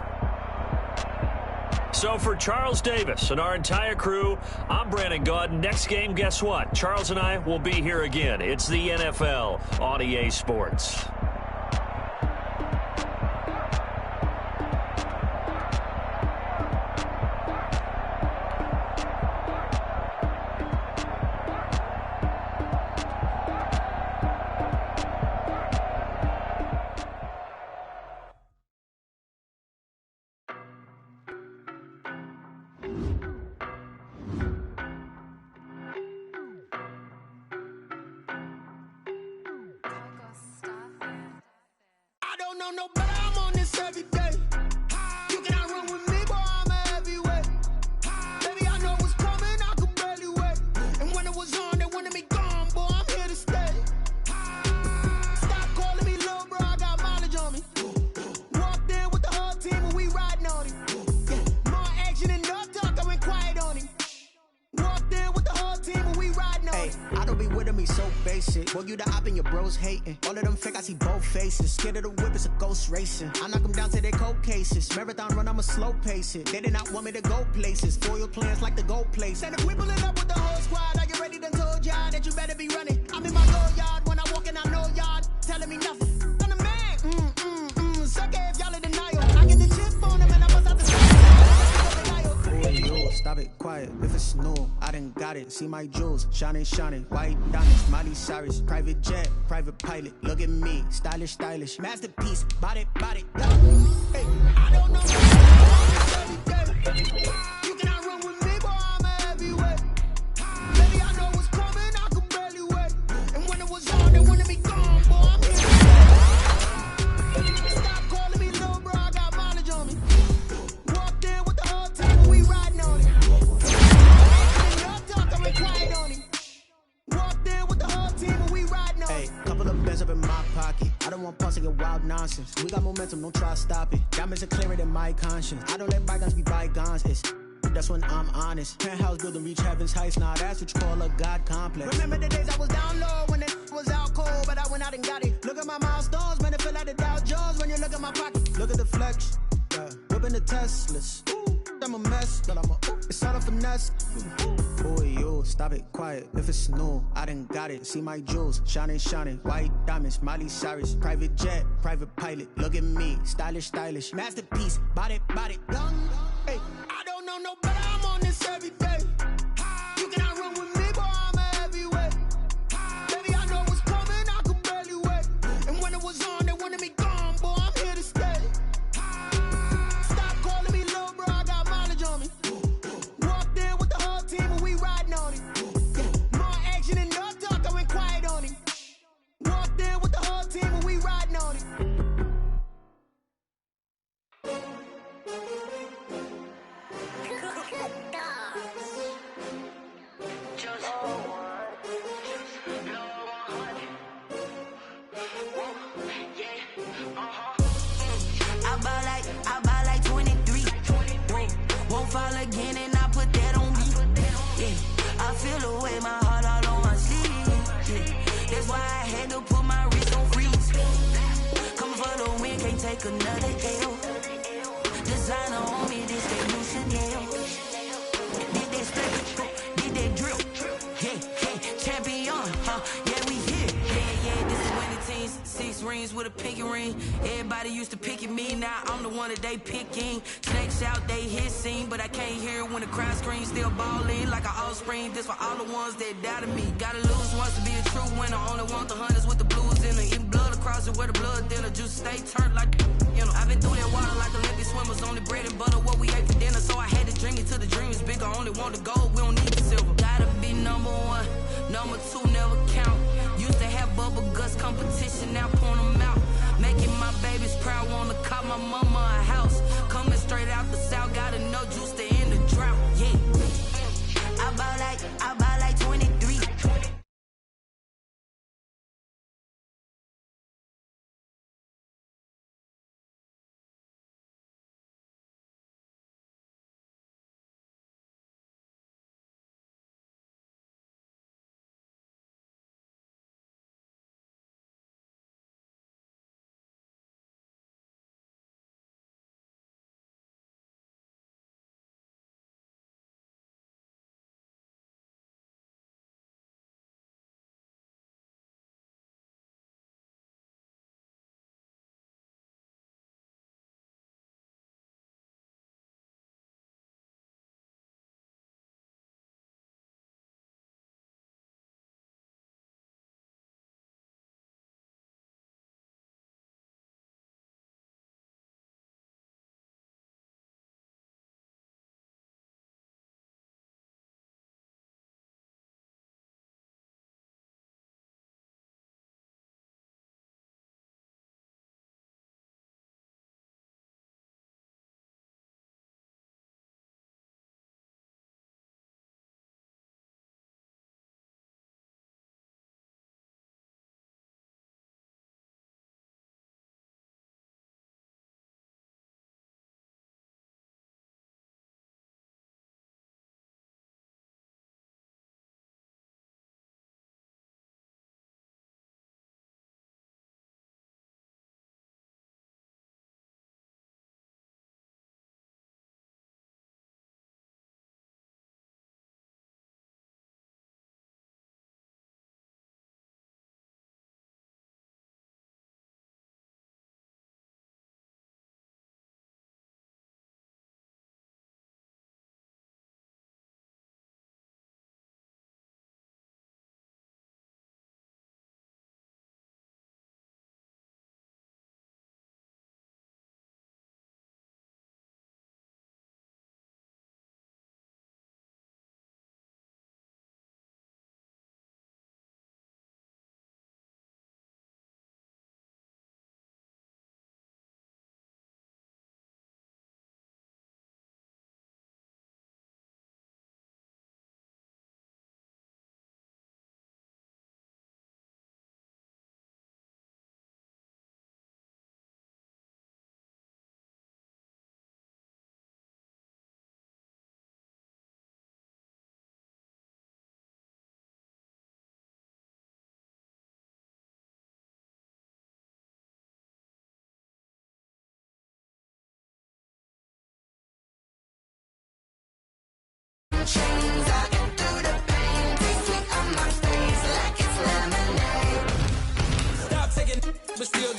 So for Charles Davis and our entire crew, I'm Brandon Gaudin. Next game, guess what? Charles and I will be here again. It's the NFL on EA Sports. know better, I'm on this every day. You cannot run with me, boy, I'm a heavyweight. Baby, I know what's coming, I could barely wait. And when it was on, they wanted me gone, boy, I'm here to stay. Stop calling me little bro, I got mileage on me. Walked in with the whole team and we riding on him. Yeah, more action and no talk, I went quiet on him. Walked in with the whole team and we riding on him. I don't be with me so basic. Boy, you the op and your bros hating. All of them fake, I see both faces. Scared of the whip, it's a ghost racing. I knock them down to their cold cases. Marathon run, I'ma slow pace it. They did not want me to go places. Foil plans like the gold place. And if we pulling up with the whole squad, are you ready? Done told y'all that you better be running. I'm in my go yard when I walk in, I know y'all telling me nothing. I'm the man. Sucker if y'all in denial. I get the chip on them and I bust out the boy, yo, stop it, quiet. If it's new, I done got it. See my jewels, shining, shining. White diamonds, Miley Cyrus. Private jet, private pilot. Look at me, stylish, stylish. Masterpiece, body, body. Hey, I don't know. You cannot run with me, boy, I'm a heavyweight. Baby, I know what's coming, I could barely wait. And when it was on, they wanted me gone, boy, I'm here. Stop calling me little bro, I got mileage on me. Walked in with the whole team and we riding on it. No talk, I went quiet on him. Walked in with the whole team and we riding on it. Couple of bands up in my pocket. I don't want pause to get wild nonsense. We got momentum, don't try to stop it. Diamonds are clearer than my conscience. I don't let bygones be bygones. That's when I'm honest. Penthouse building reach heaven's heights. Nah, that's what you call a God complex. Remember the days I was down low when it was out cold, but I went out and got it. Look at my milestones, man, it feel like the Dow Jones when you look at my pocket. Look at the flex, whipping the Teslas. I'm a mess, but it's all a finesse. Boy, yo, stop it, quiet. If it's new, I done got it. See my jewels, shining, shining. White diamonds, Miley Cyrus. Private jet, private pilot. Look at me, stylish, stylish. Masterpiece, body, body. Hey, I don't know no better, I'm on this every day. You cannot run with me, boy, I'm a heavyweight. Baby, I know what's coming, I could barely wait. And when it was on, they wanted me gone, boy, I'm here to stay. Stop calling me little bro, I got mileage on me. Walked in with the whole team and we riding on him. Yeah, more action and no talk, I went quiet on him. Walked in with the whole team and we riding on him. I buy like 23. Won't fall again and I put that on me. Yeah, I feel the way my heart all on my sleeve. Yeah, that's why I had to put my wrist on freeze. Coming for the win, can't take another L. Designer on me, this they new Chanel. Did they split, did they drill? Yeah, champion, yeah, we here. Yeah, this is winning teams. 6 rings with a pinky ring. Everybody used to pick at me, now I'm the one that they picking. Snakes out, they hissing, but I can't hear it when the crowd screams. Still balling like an offspring. This for all the ones that doubted me. Gotta lose once to be a true winner. Only want the hunters with the blues in it. Eating blood across it where the blood dinner. Juice stay turned like, you know. I've been through that water like Olympic swimmers. Only bread and butter what we ate for dinner. So I had to drink it till the dream is bigger. Only want the gold, we don't need the silver. Gotta be number 1, number 2 never count. Used to have bubble guts competition, now point them out. Making my babies proud, wanna call my mama a house. Coming straight out the south, gotta know juice to end the drought. Yeah, I buy like 23.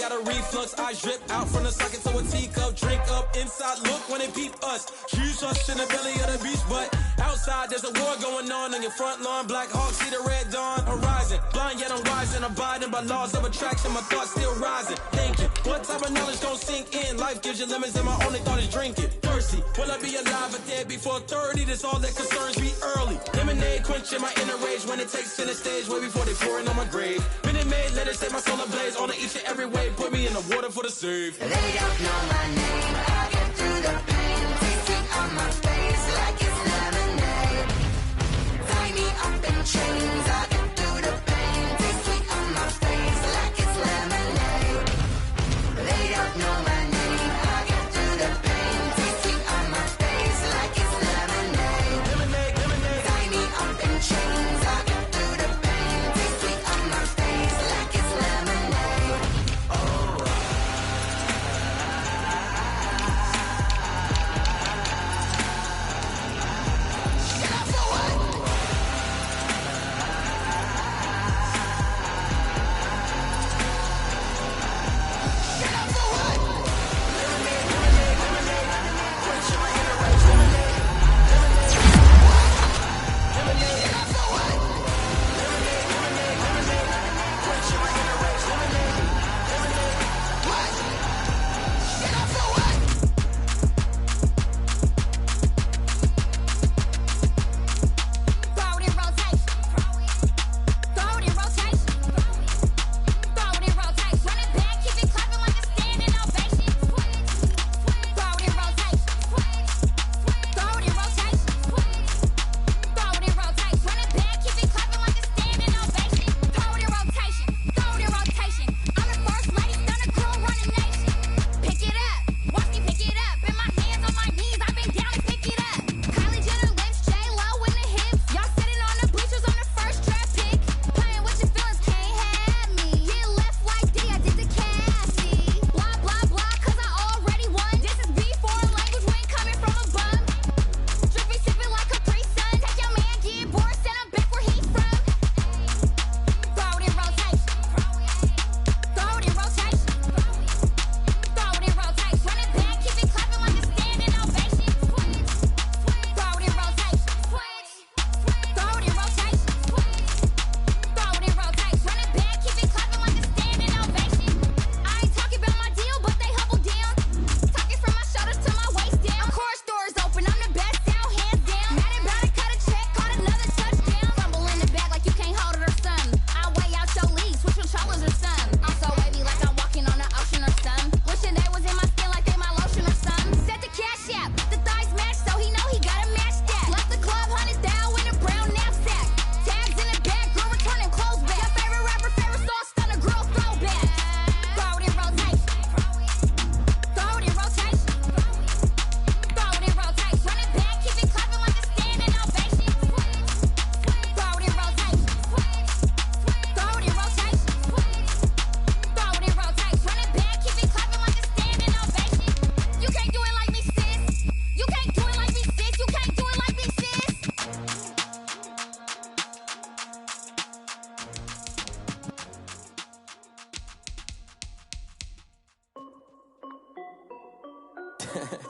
got a reflux. I drip out from the socket to a teacup. Drink up inside, look when they peep us. Shoes us in the belly of the beach, but outside there's a war going on your front lawn. Black Hawk, see the red dawn horizon. Blind yet I'm wise and abiding by laws of attraction. My thoughts still rising. Thinking, what type of knowledge don't sink in? Life gives you lemons and my only thought is drinking. Thirsty, will I be alive or dead before 30? That's all that concerns me early. Lemonade quenching my inner rage when it takes center stage way before they pour it on my grave. Minute Maid, let it set my soul ablaze on each and every way. Put me in the water for the save. They don't know my name. I get through the pain. Tasting on my face like it's lemonade. Tie me up in chains. I get through the pain. Tasting on my face like it's lemonade. They don't know my name. I get through the pain. Tasting on my face like it's lemonade. Lemonade, lemonade. Tie me up in chains. I get through the pain. Tasting on my face like it's lemonade.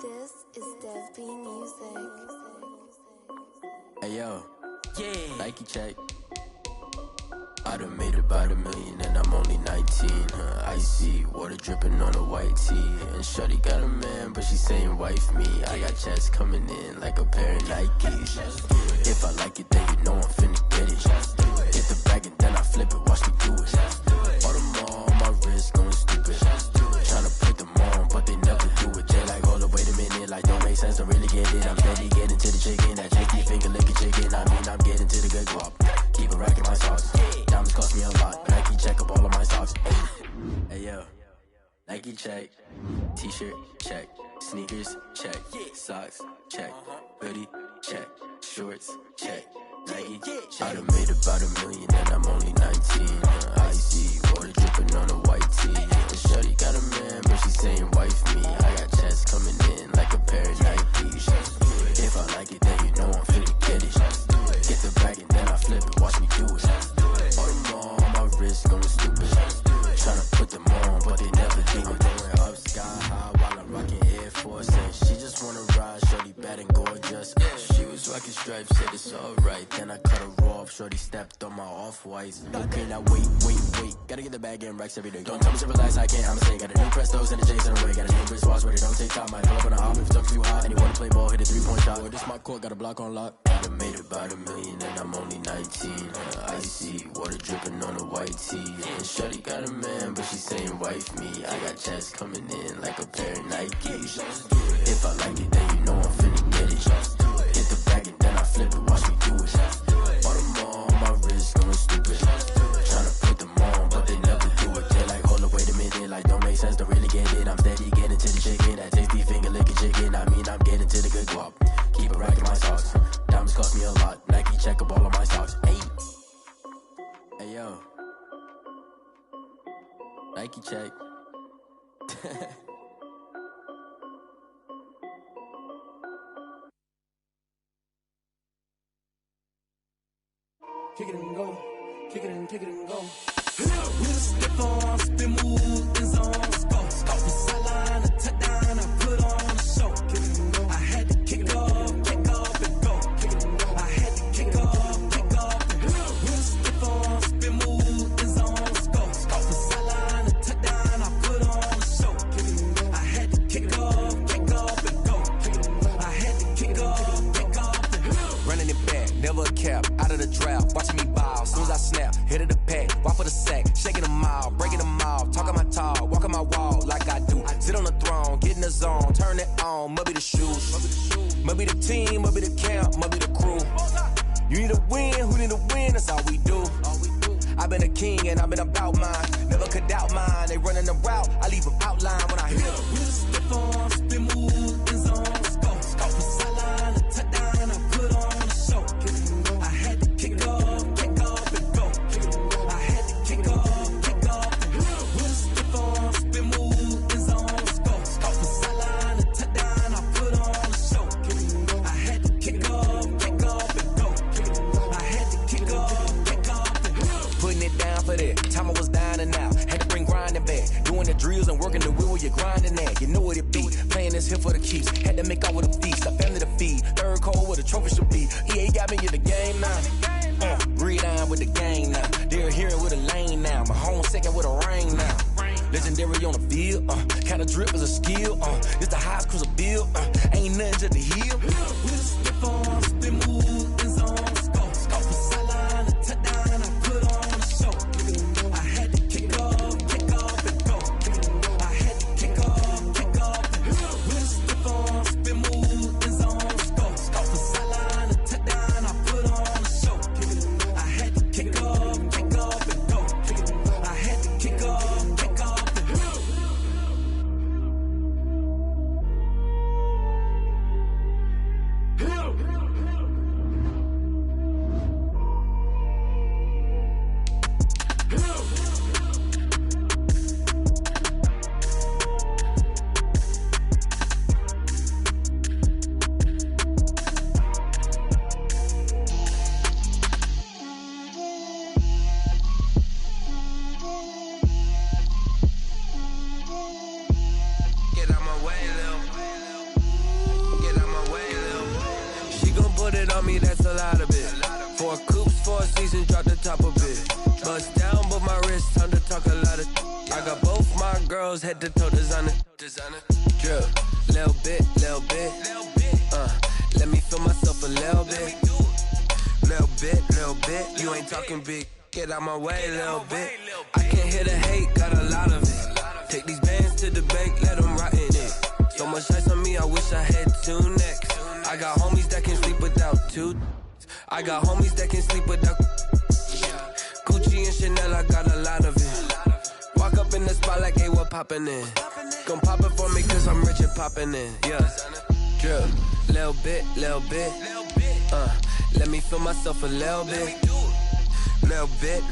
This is Dev Music. Hey yo, yeah. Nike check. I done made about $1 million and I'm only 19. Icy water dripping on a white tee. And shorty got a man, but she saying wife me. I got checks coming in like a pair of Nikes. If I like it, then you know I'm finna get it. Hit the bag and then I flip it, watch me do it. All them on my wrist going stupid. Tryna put them on, but they never do it. They like, hold up, wait a minute, like don't make sense, don't really get it. I'm steady getting to the chicken, that chicky finger licking chicken. I mean, I'm getting to the good guap. Keep a rack in my socks. Diamonds cost me a lot. Nike check up all of my socks. Hey yo, Nike check. T-shirt check. Sneakers check. Socks check. Hoodie check. Shorts check. Nike I done made about $1 million and I'm only 19. Icy water dripping on a white tee. And shorty got a man, but she saying wife me. I got checks coming in like a pair of Nikes. If I like it, then you know I'm finna get it. Get the bag and then I flip it, watch me do it. All them on my wrist going stupid. Tryna put them on, but they never stripes, said it's alright. Then I cut her off, shorty stepped on my off-whites. Okay, now wait. Gotta get the bag and racks every day. Don't tell me to relax, I can't, I'ma say. Got a new Prestos and the J's in the way. Got a new wristwatch where they don't take time. Might pull up on a hop if it's too hot. And you wanna play ball, hit a 3-point shot. Boy, this my court, got a block on lock. I done made about $1 million and I'm only 19. Icy, water dripping on a white tee. And shorty got a man, but she saying wife me. I got checks coming in like a pair of Nikes. If I like it, then you know I'm finna get it. Hit the bag and then I flip it, watch me do it. All them all on my wrist going stupid. Tryna put them on, but they never do it. They're like, hold up, wait a minute, like don't make sense, don't really get it. I'm steady getting to the chicken, that tasty finger licking chicken. I mean, I'm getting to the good guap. Keep a rack in my socks. Diamonds cost me a lot. Nike check up all of my stocks. Hey yo, Nike check. Kick it and go, kick it and go. With a step on, spin move, in zone, go. From sideline to touchdown, I put on a show. I had to kick off and go. I had to kick off and go. With a step on, spin move, in zone, go. From sideline to touchdown, I put on a show. I had to kick off and go. I had to kick off and go. Running it back, never a cap, out of the draft, watching me ball. Soon as I snap, hit of the pack, walk for the sack, shaking them all, breaking them off, talking my talk, walking my wall like I do. Sit on the throne, get in the zone, turn it on, must be the shoes, must be the team, must be the camp, must be the crew. You need a win, who need a win, that's all we do. I've been a king and I've been about mine, never could doubt mine. They running the route, I leave them outline when I hit them. We'll step on, spin move, in zone, go. From sideline to touchdown, I put on a show. I had to kick off and go. I had to kick off and go. We'll step on, spin move, in zone, go. From sideline to touchdown, I put on a show. I had to kick off and go. I had to kick off and go. Putting it down for that, time I was down and out. Had to bring grinding back, doing the drills and working the wheel where you're grinding at. You know what it be, playing this here for the keeps. Had to make out with a feast, a family to feed. Third cold where the trophy should be. EA got me in the game now. Read on with the game now. They're hearing with a lane now. My home second with a rain now. Legendary on the field, kind of drip is a skill. It's the highest cruiser bill, ain't nothing to the hill. We'll step on, spin move, in zone, go. From sideline to touchdown, I put on a show. I had to kick off and go. I had to kick off and go. We'll step on, spin move, in zone, go. From sideline to touchdown, I put on a show. I had to kick off and go. I had to kick off and go. Get out my way, Lil. Get out my way, Lil. She gon' put it on me, that's a lot of it. 4 coops, 4 seasons, drop the top of it. Bust down, but my wrist, time to talk a lot of. I got both my girls, head to toe designer. Drip, little bit. Let me feel myself a little bit. Little bit. You ain't talking big. Get out my way, little bit. I can't hear the hate, got a lot of it. Take these bands to the bank, let them rot in it. So much ice on me, I wish I had 2 necks. I got homies that can sleep without 2. I got homies that can sleep without Gucci and Chanel, I got a lot of it. Walk up in the spot like, hey, what poppin' in? Gon' pop it for me cause I'm rich and poppin' in. Yeah, drip, little bit. Let me feel myself a little bit. Little bit.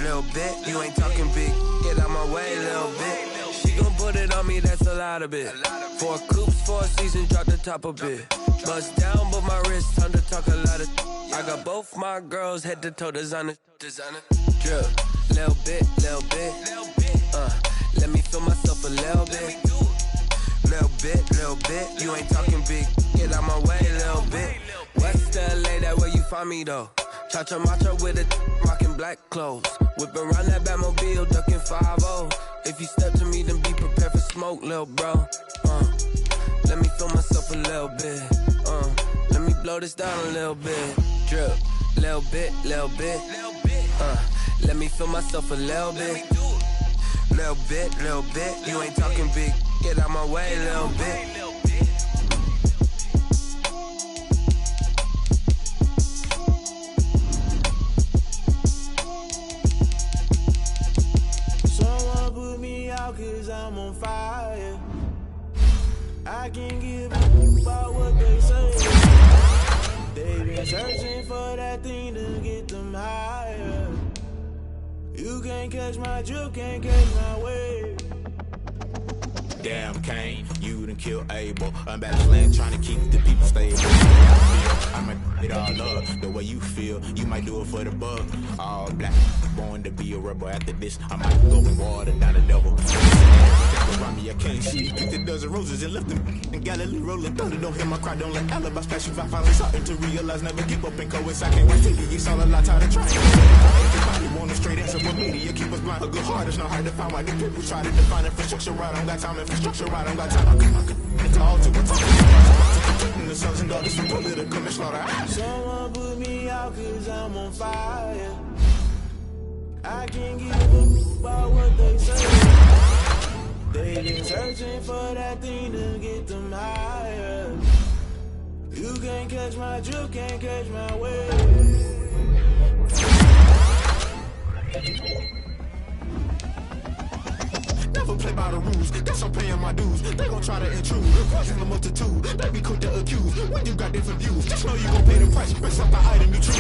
You ain't talking big. Get out my way, little bit. She gon' put it on me, that's a lot of it. 4 coops, 4 seasons, drop the top of it. Bust down, but my wrist, time to talk a lot of. I got both my girls, head to toe designer. Drip, little bit. Let me feel myself a little bit. Little bit. You ain't talking big. Get out my way, little bit. West LA, that where you find find me though. Cha-cha matcha with a rockin' black clothes. Whip around that Batmobile, ducking 5-0. If you step to me, then be prepared for smoke, lil' bro. Let me feel myself a little bit. Let me blow this down a little bit. Drip, little bit, little bit. Let me feel myself a little bit. Little bit, little bit. You ain't talking big. Get out my way, little bit. Someone put me out 'cause I'm on fire. I can't give a fuck about what they say. They been searching for that thing to get them higher. You can't catch my drip, can't catch my wave. Damn, Kane, you done killed Abel. I'm back slang, trying to keep the people stable. I might it all up the way you feel. You might do it for the bug. All black, born to be a rebel. After this, I might go in water down the devil. Around me, I can't see. Picked a dozen roses and left them in Galilee rolling thunder. Don't hear my cry, don't let alibis pass you. I finally starting to realize, never give up and coincide. Can't wait to get it's all a lot tired of trying. Everybody want a straight answer, but media keep us blind. A good heart is not hard to find. Why do people try to define infrastructure right? I don't got time, infrastructure right. I don't got time. I can call to protecting the sons and daughters from political and slaughter. Someone put me out 'cause I'm on fire. I can't give a fuck about what they say. They been searching for that thing to get them higher. You can't catch my drip, can't catch my wave. Never play by the rules, that's I'm paying my dues. They gon' try to intrude, poison the multitude. They be quick to accuse when you got different views. Just know you gon' pay the price, best up the item you choose.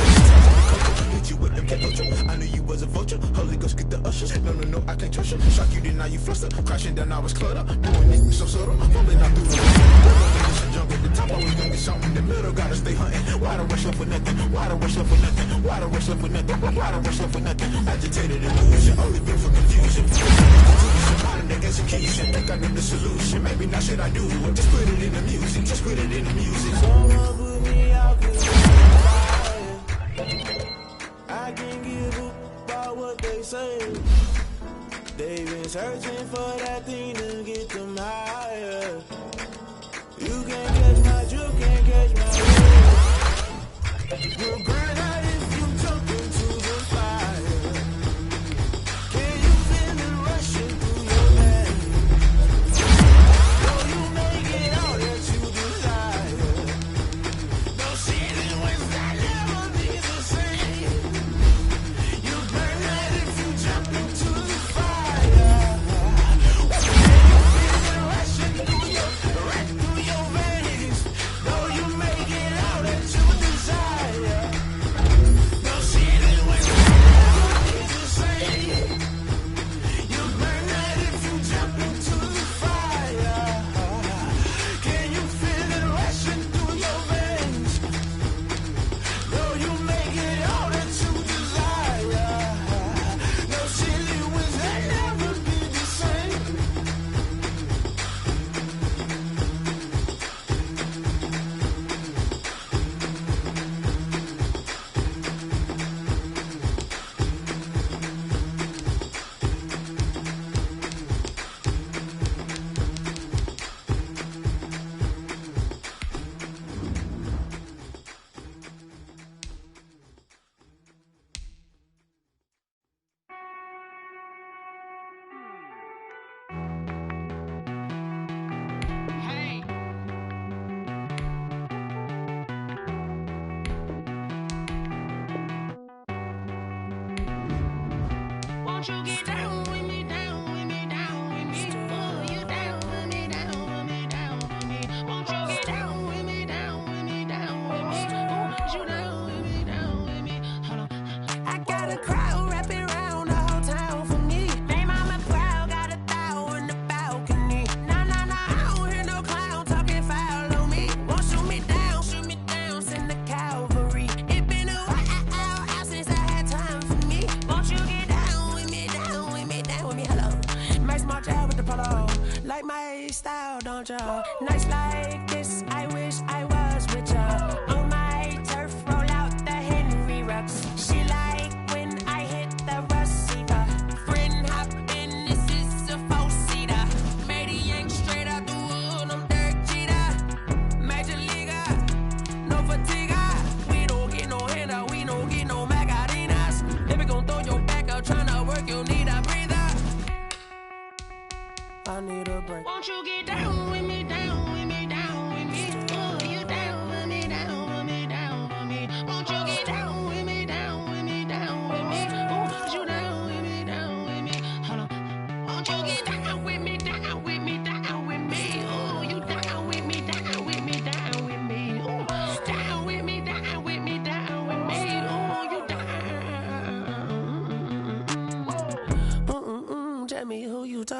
Hit you with them culture. I knew you was a vulture. Holy Ghost get the ushers. No, I can't trust you. Shock you, then now you fluster. Crashing down, I was cluttered. Doing it so subtle, rolling out through the window. Jump at the top, always gonna get something in the middle. Gotta stay hunting. Why the rush left for nothing? Why the rush left for nothing? Why the rush left for nothing? Why the rush left for nothing? Agitated illusion, only been for confusion. Modern day execution, think I know the solution. Maybe not shit I do, or just put it in the music. Just put it in the music. Someone put me out 'cause I'm on fire. I can't give a fuck about what they say. They been searching for that thing to get them higher. You can't catch my drip, can't catch my wave. You'll burn out if you jump into the fire. Can you feel it rushing through your veins? Will you make it all that you desire? No ceiling was that never be the same. You burn out if you jump into the fire. Can you feel it rushing through your veins? No, you make it all that you desire. No ceiling was that never be the same. You burn out if you jump into the fire. Can you feel it rushing through your veins? No, you make it all that you desire. No ceiling was that never be the same. Won't you get down with me, down with me, down with me? Oh, you down with me, down with me, down with me. Won't you get down with me, down with me, down with me? Oh, you down with me, down with me? Hold on. I got a crowd wrapping around the whole town for me. They mama proud, got a thou in the balcony. Nah, I don't hear no clown talking foul on me. Won't shoot me down, send the cavalry. It been a while since I had time for me. Won't you get down with me, down with me, down with me? Hello. Max March out with the polo. Like my style, don't y'all? Nights like this, I wish I was with y'all. On my turf, roll out the hill.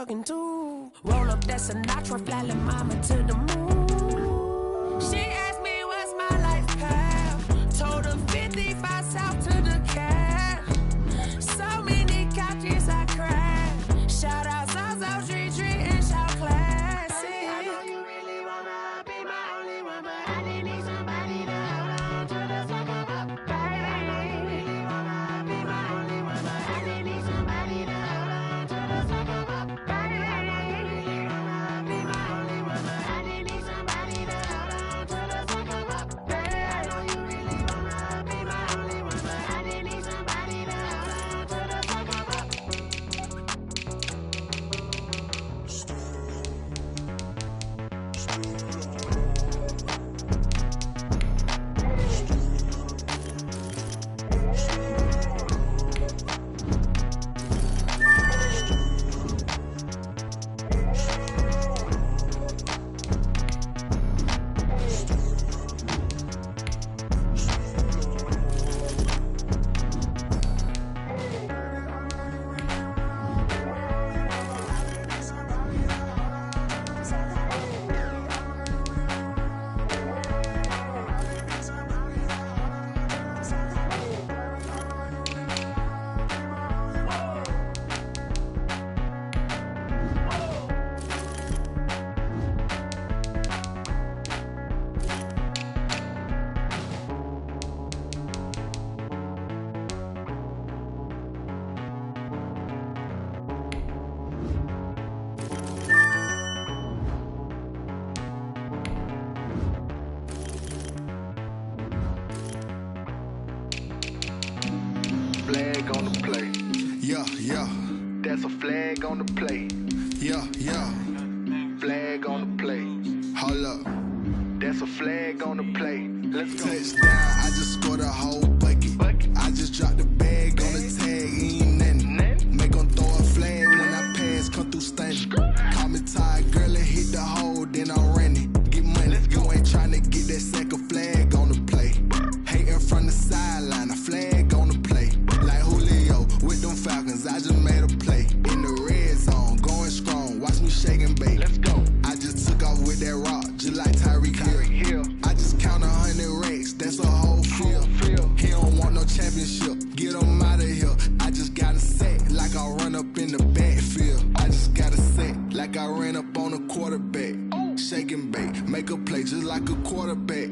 talking to. Roll up that Sinatra, fly like mama to the moon. She asked me what's my life path. Told her 55 south to the cab. So many couches I cried. Shout out South Street and shout classy. I know you really wanna be my only one, but I didn't need somebody to hold on to the second up, baby. I know you really wanna be my only one, but I didn't need somebody to hold on to the second up, baby. I know you really wanna be my only one, but I didn't need somebody to hold on to the second up, baby. I know you really wanna be my only one, but I didn't need somebody to hold on to the second up. Flag on the play. Yeah, yeah. That's a flag on the play. Yeah, yeah. Flag on the play. Hold up. That's a flag on the play. Let's go. Touchdown, I just scored a whole bucket. I just dropped the bag on the tag, ain't nothing. Make 'em throw a flag when I pass, come through stunning. Call me tired, girl, and hit the hole, then I'm running. Get money, you ain't tryna get that second flag on the play. Hating from the sideline, a flag on the play. Like Julio with them Falcons, I just made a play. In the red zone, going strong, watch me shake and bake. Let's go. I just took off with that rock, just like Tyreek Hill. I just count 100 racks, that's a whole field. He don't want no championship, get him out of here. I just got a set, like I run up in the backfield. I just got a set, like I ran up on a quarterback. Shake and bake, make a play just like a quarterback.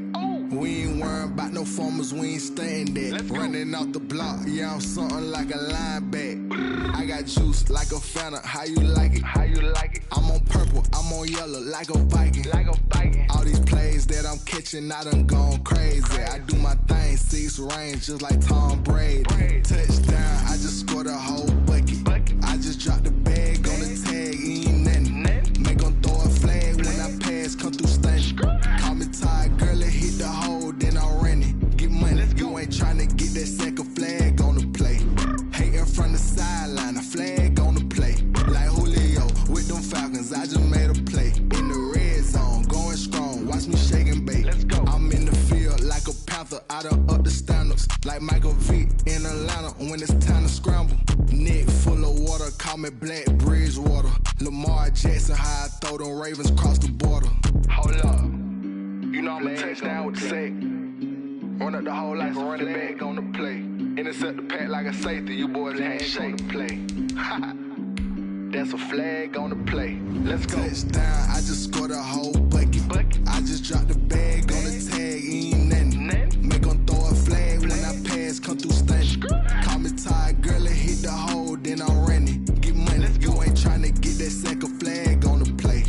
We ain't worrying about no formers, we ain't staying there. Running off the block, yeah, I'm something like a linebacker. I got juice like a Fanta, how you like it? How you like it? I'm on purple, I'm on yellow, like a Viking. Like a Viking. All these plays that I'm catching, I done gone crazy. I do my thing, 6 range, just like Tom Brady. Touchdown, I just scored a whole bucket. I just dropped the bag on the tag, ain't nothing. Make 'em throw a flag when I pass, come through stunning. Call me tired, girl, and hit the hole, then I'm running. Get money, you ain't tryna get that second flag on the play. Hating from the sideline, a flag on the play. Like Julio with them Falcons, I just made a play. In the red zone, going strong, watch me shake and bake. Let's go. I'm in the field like a panther, I done up the standards. Like Michael Vick in Atlanta when it's time to scramble. Neck full of water, call me Black Bridgewater. Lamar Jackson, how I throw them Ravens cross the border. Hold up. You know I'm a touchdown with the sack. Run up the whole like a running back on the play. Intercept the pack like a safety. You boys handshake on the play. That's a flag on the play. Let's go. Touchdown, I just scored a whole bucket. I just dropped the bag on the tag, ain't nothing. Make 'em throw a flag when I pass, come through stunning. Call me tired, girl, and hit the hole, then I'm running. Get money, you ain't tryna get that second flag on the play.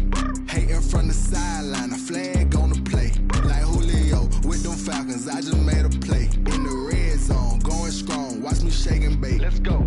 Hating from the sideline, a flag on the play. Like Julio with them Falcons, I just made a play. In the red zone, going strong, watch me shake and bake. Let's go.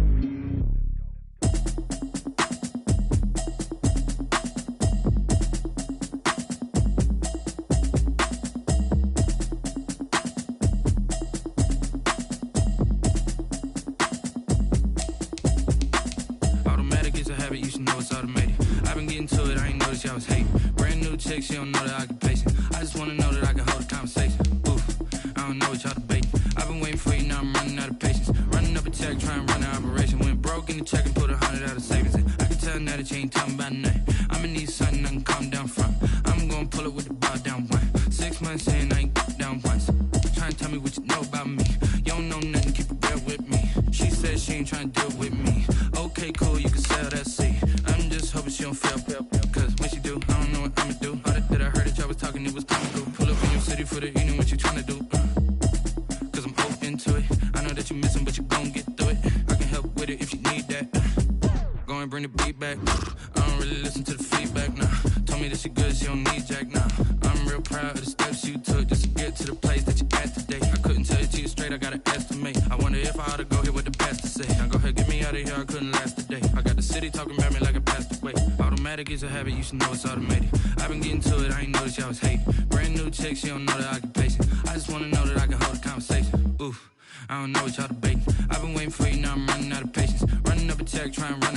Automatic is a habit, you should know it's automated. I've been getting to it, I ain't noticed y'all was hating. Brand new chick, she don't know the occupation. I just wanna know that I can hold a conversation. Oof, I don't know what y'all debating. I've been waiting for you, now I'm running out of patience. Running up a check, trying to run an operation. Went broke in the check and put 100 out of savings in. I can tell now that you ain't talking about trying to deal with me. Okay, cool, you can sell that seat. I'm just hoping she don't fail. Cause when she do, I don't know what I'ma do. All that I heard that y'all was talking, it was coming through. Pull up in your city for the evening, what you trying to do? Cause I'm open to it. I know that you missing, but you gon' get through it. I can help with it if you need that. Go and bring the beat back. I don't really listen to the feedback, nah. Told me that she good, she don't need jack, nah. I'm real proud of the steps you took just to get to the place that you at today. I couldn't tell it to you straight, I gotta estimate. I wonder if I ought to go here with the pastor say. Now go ahead, get me out of here, I couldn't last a day. I got the city talking about me like I passed away. Automatic is a habit, you should know it's automated. I've been getting to it, I ain't noticed y'all was hating. Brand new chick, she don't know the occupation. I just wanna know that I can hold a conversation. Oof, I don't know what y'all debating. I've been waiting for you, now I'm running out of patience. Running up a check, trying to run